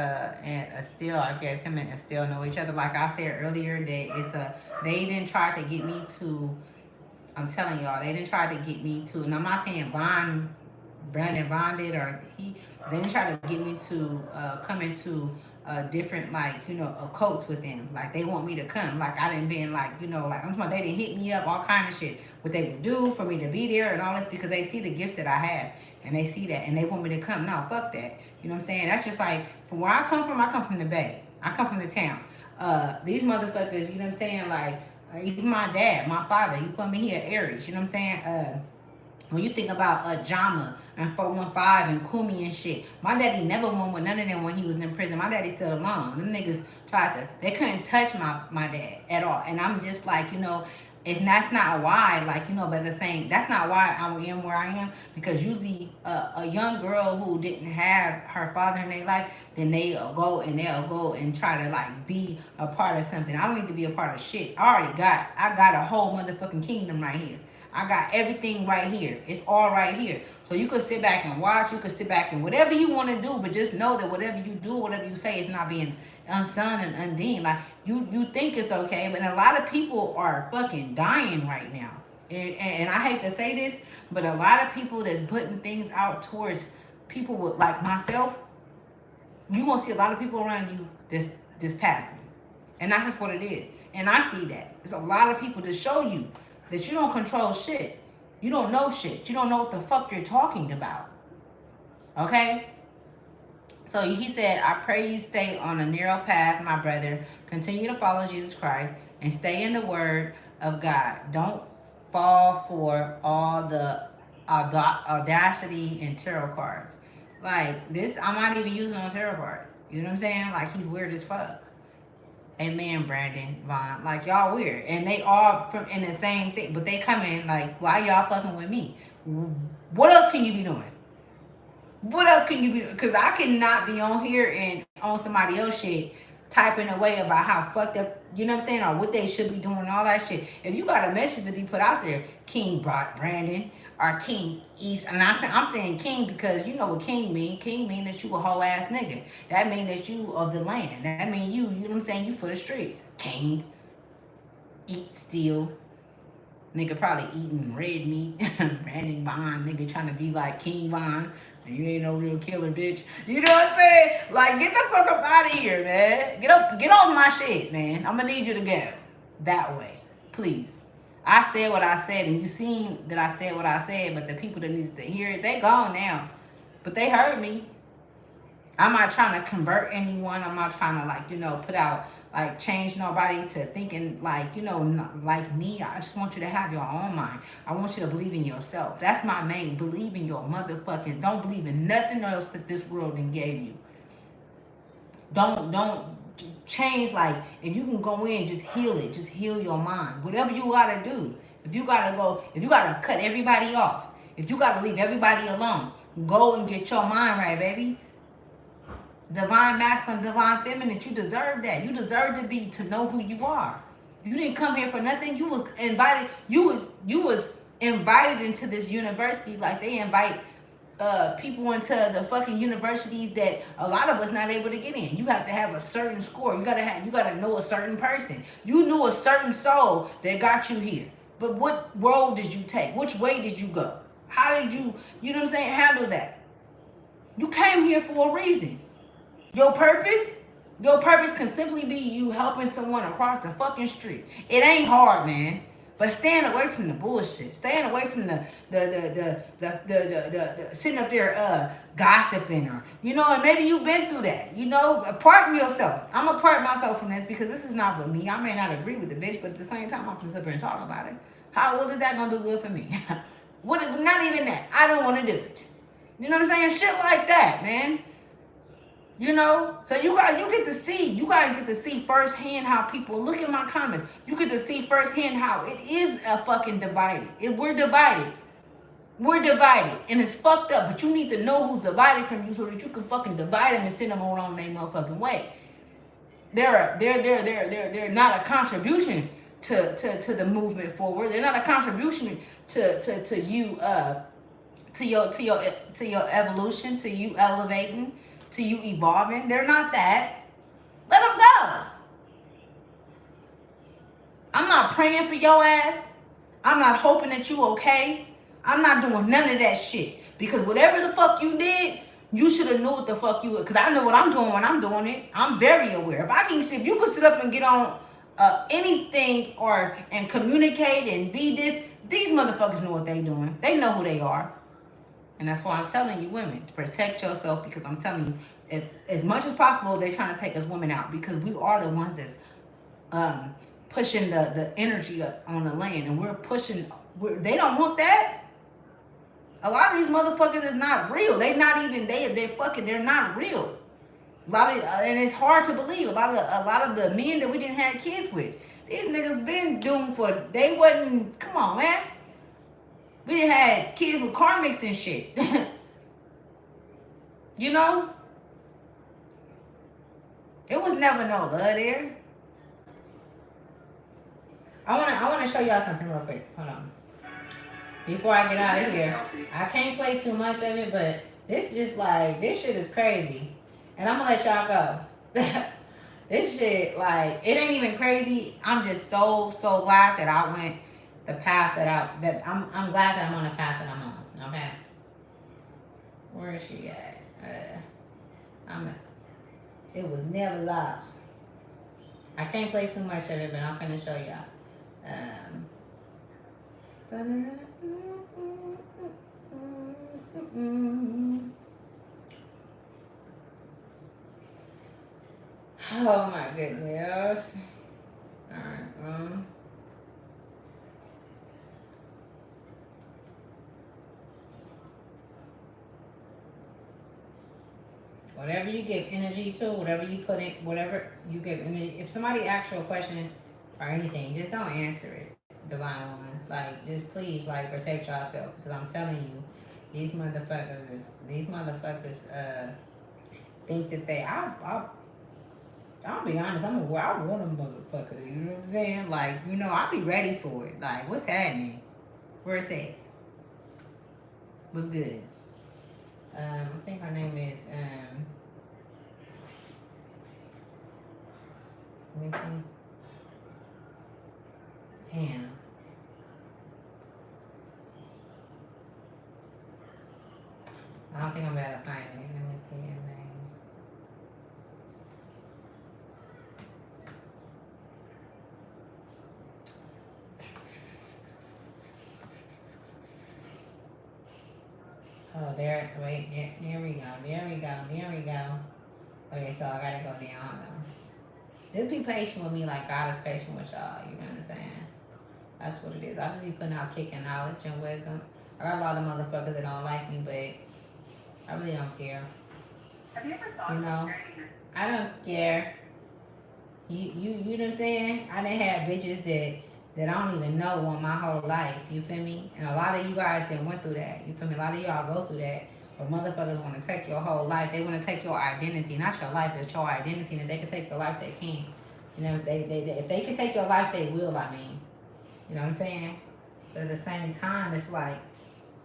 and Estelle, I guess him and Estelle know each other. Like I said earlier, that they didn't try to get me to. I'm telling y'all, they didn't try to get me to, and I'm not saying Brandon Vaughn did, or they didn't try to get me to come into different, like, cults with them. Like, they want me to come. Like, I didn't been, like, like, I'm talking about, they didn't hit me up, all kind of shit. What they would do for me to be there and all this, because they see the gifts that I have, and they see that, and they want me to come. No, fuck that. You know what I'm saying? That's just like, from where I come from the Bay. I come from the town. These motherfuckers, you know what I'm saying? Like, even my dad, my father, you feel me? He an Aries, you know what I'm saying? When you think about Jama and 415 and Kumi and shit, my daddy never won with none of them when he was in prison. My daddy still alone. Them niggas they couldn't touch my dad at all. And I'm just like, and that's not why, like, but the same, that's not why I am where I am. Because usually a young girl who didn't have her father in their life, then they'll go and try to, like, be a part of something. I don't need to be a part of shit. I got a whole motherfucking kingdom right here. I got everything right here. It's all right here. So you could sit back and watch. You could sit back and whatever you want to do, but just know that whatever you do, whatever you say, is not being unsung and undone. Like, you think it's okay, but a lot of people are fucking dying right now. And I hate to say this, but a lot of people that's putting things out towards people with, like myself, you gonna see a lot of people around you this passing. And that's just what it is. And I see that. It's a lot of people to show you that you don't control shit. You don't know shit. You don't know what the fuck you're talking about. Okay? So he said, I pray you stay on a narrow path, my brother. Continue to follow Jesus Christ and stay in the word of God. Don't fall for all the audacity and tarot cards. Like, this, I'm not even using on tarot cards. You know what I'm saying? Like, he's weird as fuck. Amen, Brandon Vaughn. Like, y'all weird. And they all from in the same thing. But they come in like, why y'all fucking with me? What else can you be doing? What else can you be doing? Because I cannot be on here and on somebody else shit typing away about how fucked up, you know what I'm saying, or what they should be doing, all that shit. If you got a message to be put out there, King Brandon or King East, and I'm saying King because you know what King mean. King mean that you a whole ass nigga. That mean that you of the land. That mean you know what I'm saying, you for the streets. King, eat still. Nigga probably eating red meat. Brandon Vaughn, nigga trying to be like King Vaughn. You ain't no real killer, bitch. You know what I'm saying? Like, get the fuck up out of here, man. Get off my shit, man. I'm gonna need you to go that way, please. I said what I said, and you seen that I said what I said, but the people that needed to hear it, they gone now. But they heard me. I'm not trying to convert anyone. I'm not trying to, like, put out, like, change nobody to thinking, like, like me. I just want you to have your own mind. I want you to believe in yourself. That's my main. Believe in your motherfucking, don't believe in nothing else that this world done gave you. Don't change. Like, if you can go in, just heal it. Just heal your mind. Whatever you gotta do. If you gotta cut everybody off. If you gotta leave everybody alone, go and get your mind right, baby. Divine masculine, divine feminine, you deserve that. You deserve to know who you are. You didn't come here for nothing. You was invited. You was invited into this university like they invite people into the fucking universities that a lot of us not able to get in. You have to have a certain score. You gotta know a certain person. You knew a certain soul that got you here. But what road did you take? Which way did you go? How did you know what I'm saying, handle that? You came here for a reason. Your purpose can simply be you helping someone across the fucking street. It ain't hard, man. But staying away from the bullshit. Staying away from the sitting up there gossiping, or and maybe you've been through that. Pardon yourself. I'm gonna pardon myself from this because this is not with me. I may not agree with the bitch, but at the same time I'm gonna sit up here and talk about it. What is that gonna do good for me? Not even that. I don't want to do it. You know what I'm saying? Shit like that, man. You know, so you guys get to see firsthand how people look at my comments. You get to see firsthand how it is a fucking divided. We're divided. We're divided, and it's fucked up. But you need to know who's divided from you so that you can fucking divide them and send them on their motherfucking way. They're not a contribution to the movement forward. They're not a contribution to you to your evolution, to you elevating, to you evolving. They're not that. Let them go. I'm not praying for your ass. I'm not hoping that you okay. I'm not doing none of that shit. Because whatever the fuck you did, you should have knew what the fuck you would. Because I know what I'm doing when I'm doing it. I'm very aware. If you could sit up and get on anything and communicate and be this, these motherfuckers know what they doing. They know who they are. And that's why I'm telling you, women, to protect yourself, because I'm telling you, if as much as possible, they're trying to take us women out, because we are the ones that's pushing the energy up on the land, and we're pushing. They don't want that. A lot of these motherfuckers is not real. They're not even they're not real. And it's hard to believe. A lot of the men that we didn't have kids with, these niggas been doomed for. They wasn't. Come on, man. We didn't have kids with karmics and shit. You know? It was never no love there. I wanna show y'all something real quick. Hold on. Before I get out of here. I can't play too much of it, but this shit is crazy. And I'm gonna let y'all go. This shit, like, it ain't even crazy. I'm just so glad that I went the path I'm glad that I'm on the path that I'm on. Okay. Where is she at? It was never lost. I can't play too much of it, but I'm gonna show y'all. Oh my goodness. Alright, whatever you give energy to, whatever you put in, whatever you give energy. If somebody asks you a question or anything, just don't answer it, divine ones. Like, just please, like, protect yourself. Because I'm telling you, these motherfuckers think that they, I'll be honest, I want a motherfucker, you know what I'm saying? Like, you know, I'll be ready for it. Like, what's happening? Where's that? What's good? I think her name is, let me see. Damn. I don't think I'm about to find it. Let me see her name. Oh, there we go. Okay, so I gotta go down. Hold on. Just be patient with me like God is patient with y'all. You know what I'm saying? That's what it is. I just be putting out kicking knowledge and wisdom. I got a lot of motherfuckers that don't like me, but I really don't care. Have you ever thought about I don't care. You know what I'm saying? I done had bitches that I don't even know on my whole life. You feel me? And a lot of you guys that went through that. You feel me? A lot of y'all go through that. But motherfuckers want to take your whole life. They want to take your identity. Not your life, but your identity. And if they can take your life, they can. You know, if they can take your life, they will, I mean. You know what I'm saying? But at the same time, it's like,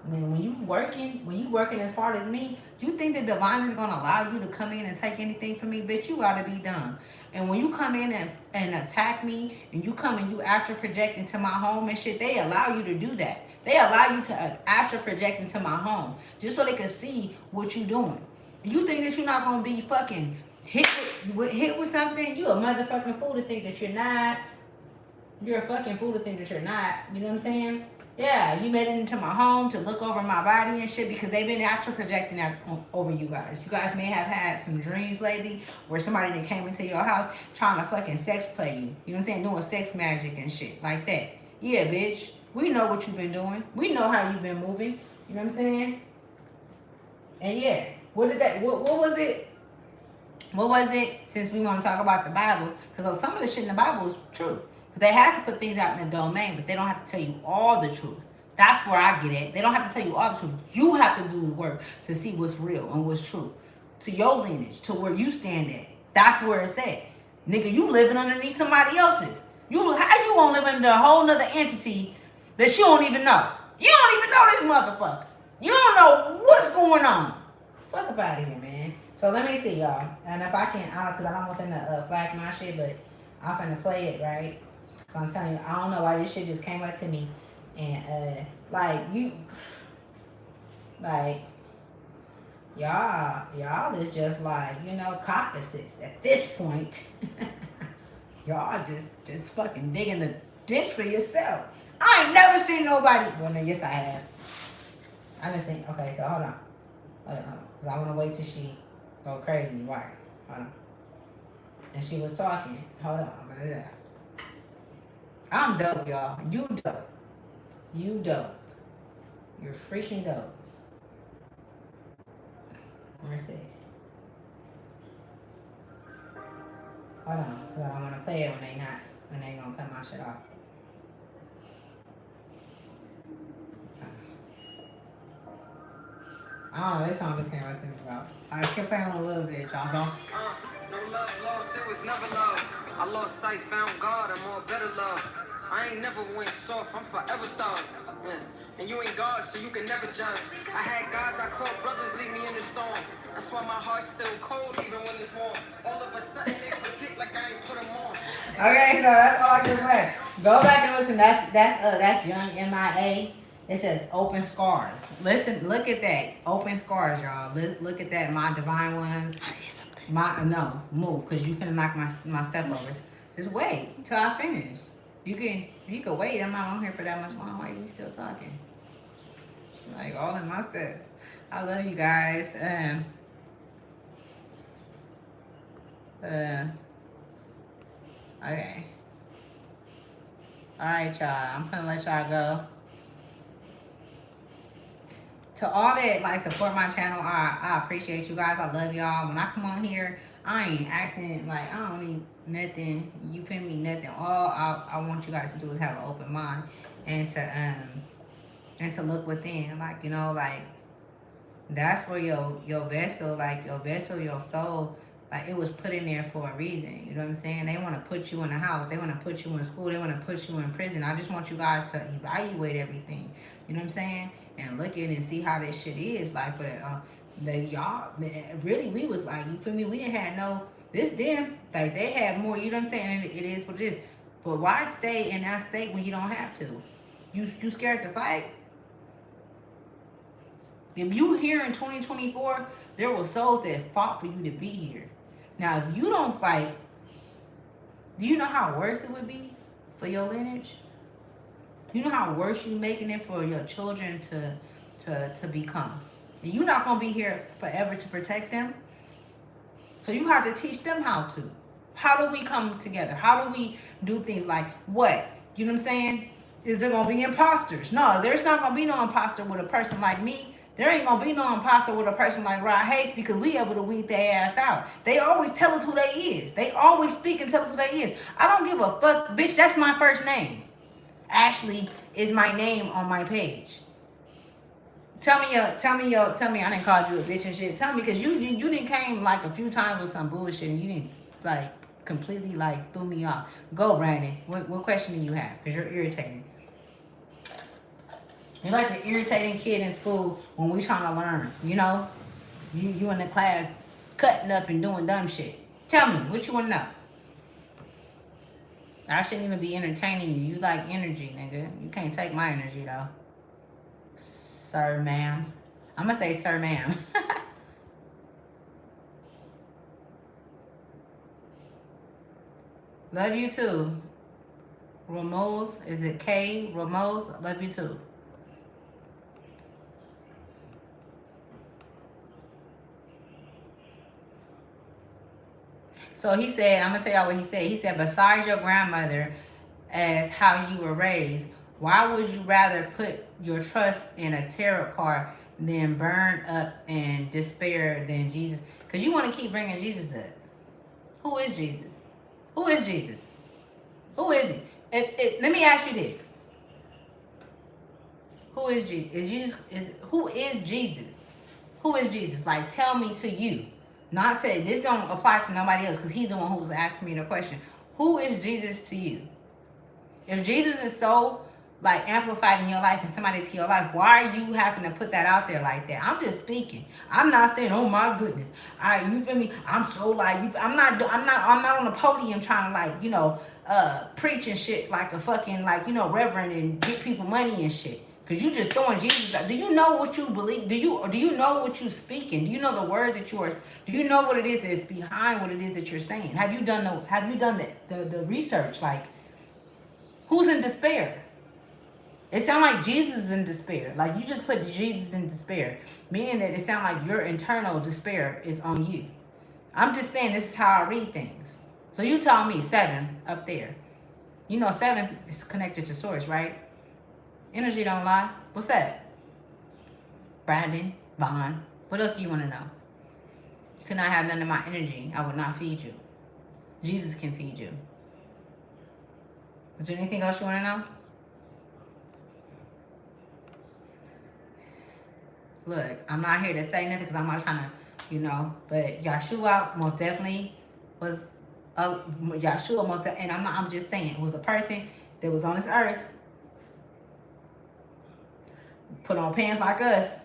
I mean, when you working as hard as me, you think the divine is going to allow you to come in and take anything from me? Bitch, you got to be done. And when you come in and attack me, and you come and you astral project into my home and shit, they allow you to do that. They allow you to astral project into my home just so they can see what you doing. You think that you're not going to be fucking hit with something? You a motherfucking fool to think that you're not. You're a fucking fool to think that you're not. You know what I'm saying? Yeah, you made it into my home to look over my body and shit because they've been astral projecting that over you guys. You guys may have had some dreams lately where somebody that came into your house trying to fucking sex play you. You know what I'm saying? Doing sex magic and shit like that. Yeah, bitch. We know what you've been doing. We know how you've been moving. You know what I'm saying? And yeah, what was it? what was it? Since we want to talk about the Bible, because some of the shit in the Bible is true. They have to put things out in the domain, but they don't have to tell you all the truth. That's where I get it. They don't have to tell you all the truth. You have to do the work to see what's real and what's true. To your lineage, to where you stand at. That's where it's at. Nigga, you living underneath somebody else's. How you gonna live under a whole nother entity that you don't even know? You don't even know this motherfucker. You don't know what's going on. Fuck up out of here, man. So let me see, y'all. And if I can, because I don't want them to flag my shit, but I'm finna play it, right? So I'm telling you, I don't know why this shit just came up to me. And, y'all is just like, caucuses at this point. Y'all just fucking digging the ditch for yourself. I ain't never seen nobody. Well, no, yes, I have. I done seen. Okay, so hold on. Because I want to wait till she go crazy. Right. Hold on. And she was talking. Hold on. I'm dope, y'all. You dope. You dope. You're freaking dope. Where's it? Hold on. Because I don't want to play it when they going to cut my shit off. I don't know, this song just came out to me about. I kept playing a little bit, y'all. Don't. No love lost, it was never love. I lost sight, found God, I'm all better love. I ain't never went soft, I'm forever thug. And you ain't God, so you can never judge. I had guys I called brothers leave me in the storm. That's why my heart's still cold even when it's warm. All of a sudden they forget like I ain't put them on. Okay, so that's all I can play. Go back and listen. That's Young MIA. It says open scars. Listen, look at that. Open scars, y'all. Look at that. My divine ones. I need something. No, move, because you finna knock my step overs. Just wait till I finish. You can wait. I'm not on here for that much long. Why are we still talking? She's like all in my stuff. I love you guys. Okay. Alright, y'all. I'm gonna let y'all go. To all that support my channel, I appreciate you guys. I love y'all. When I come on here, I ain't asking I don't need nothing. You feel me? Nothing. All I want you guys to do is have an open mind and to look within. That's where your vessel, your soul, it was put in there for a reason. You know what I'm saying? They want to put you in a house. They want to put you in school. They want to put you in prison. I just want you guys to evaluate everything. You know what I'm saying? And look at it and see how this shit is. Y'all, really, we was you feel me? We didn't have no, them, they had more, you know what I'm saying? It is what it is. But why stay in that state when you don't have to? You scared to fight? If you here in 2024, there were souls that fought for you to be here. Now, if you don't fight, do you know how worse it would be for your lineage? You know how worse you making it for your children to become. And you're not going to be here forever to protect them. So you have to teach them how to. How do we come together? How do we do things like what? You know what I'm saying? Is there going to be imposters? No, there's not going to be no imposter with a person like me. There ain't going to be no imposter with a person like Rod Hayes because we able to weed their ass out. They always tell us who they is. They always speak and tell us who they is. I don't give a fuck. Bitch, that's my first name. Ashley is my name on my page. Tell me I didn't call you a bitch and shit. Tell me, because you didn't came a few times with some bullshit and you didn't completely threw me off. Go, Brandon. What question do you have? Because you're irritating. You're like the irritating kid in school when we trying to learn, you know? You in the class cutting up and doing dumb shit. Tell me, what you want to know? I shouldn't even be entertaining you. You like energy, nigga. You can't take my energy, though. Sir, ma'am. I'm going to say sir, ma'am. Love you, too. Ramos, is it K? Ramos, love you, too. So he said, I'm going to tell y'all what he said. He said, besides your grandmother as how you were raised, Why would you rather put your trust in a tarot card than burn up and despair than Jesus? Because you want to keep bringing Jesus up. Who is Jesus? Who is Jesus? Who is he? Let me ask you this. Who is Jesus? Who is Jesus? Who is Jesus? Like, tell me to you. Not to, this don't apply to nobody else because he's the one who was asking me the question. Who is Jesus to you? If Jesus is so like amplified in your life and somebody to your life, why are you having to put that out there like that? I'm just speaking. I'm not saying, oh my goodness, you feel me? I'm so like, I'm not on the podium trying to like, preach and shit like a fucking like, reverend and get people money and shit. Cause you just throwing Jesus out. Do you know what you believe? Do you know what you speaking? Do you know the words that you are? Do you know what it is that's behind what it is that you're saying? Have you done the research? Like, who's in despair? It sounds like Jesus is in despair. Like, you just put Jesus in despair, meaning that it sounds like your internal despair is on you. I'm just saying this is how I read things. So you tell me 7 up there. 7 is connected to source, right? Energy don't lie. What's that? Brandon, Vaughn. What else do you want to know? You could not have none of my energy. I would not feed you. Jesus can feed you. Is there anything else you want to know? Look, I'm not here to say nothing because I'm not trying to, but Yeshua most definitely was and I'm just saying, was a person that was on this earth, put on pants like us,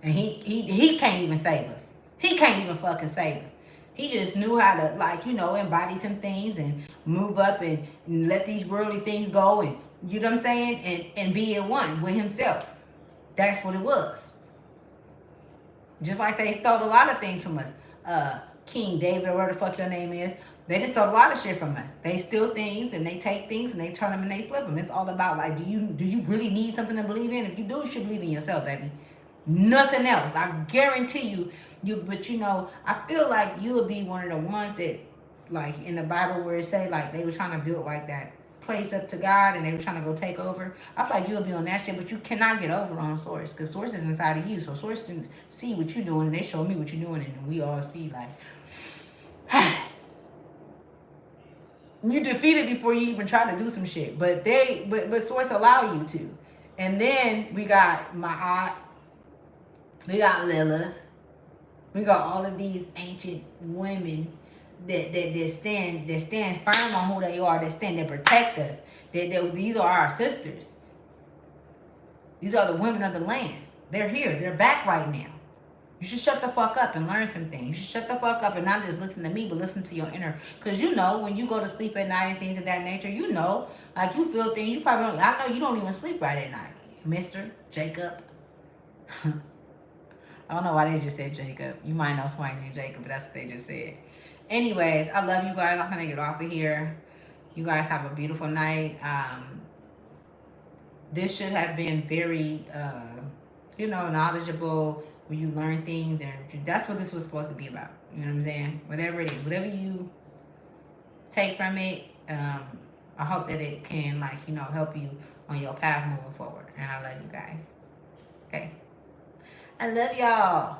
and he can't even save us. He can't even fucking save us. He just knew how to, like, embody some things and move up and let these worldly things go, and you know what I'm saying, and be at one with himself. That's what it was. Just like they stole a lot of things from us. King David, whatever the fuck your name is, they just stole a lot of shit from us. They steal things and they take things and they turn them and they flip them. It's all about, like, do you really need something to believe in? If you do, you should believe in yourself, baby. Nothing else. I guarantee you. But I feel like you would be one of the ones that, like, in the Bible where it say, like, they were trying to build like that place up to God and they were trying to go take over. I feel like you'll be on that shit, but you cannot get over on source because source is inside of you. So source can see what you're doing and they show me what you're doing, and we all see, like, you defeated before you even try to do some shit. But source allow you to. And then we got Ma'at, we got Lilith, we got all of these ancient women that stand firm on who they are, that protect us. These are our sisters. These are the women of the land. They're here. They're back right now. You should shut the fuck up and learn some things. You should shut the fuck up and not just listen to me, but listen to your inner. Because when you go to sleep at night and things of that nature, like, you feel things. You probably don't. I know you don't even sleep right at night, Mr. Jacob. I don't know why they just said Jacob. You might know somebody named Jacob, but that's what they just said. Anyways, I love you guys. I'm going to get off of here. You guys have a beautiful night. This should have been very, knowledgeable, where you learn things. And that's what this was supposed to be about. You know what I'm saying? Whatever it is. Whatever you take from it, I hope that it can, like, help you on your path moving forward. And I love you guys. Okay? I love y'all.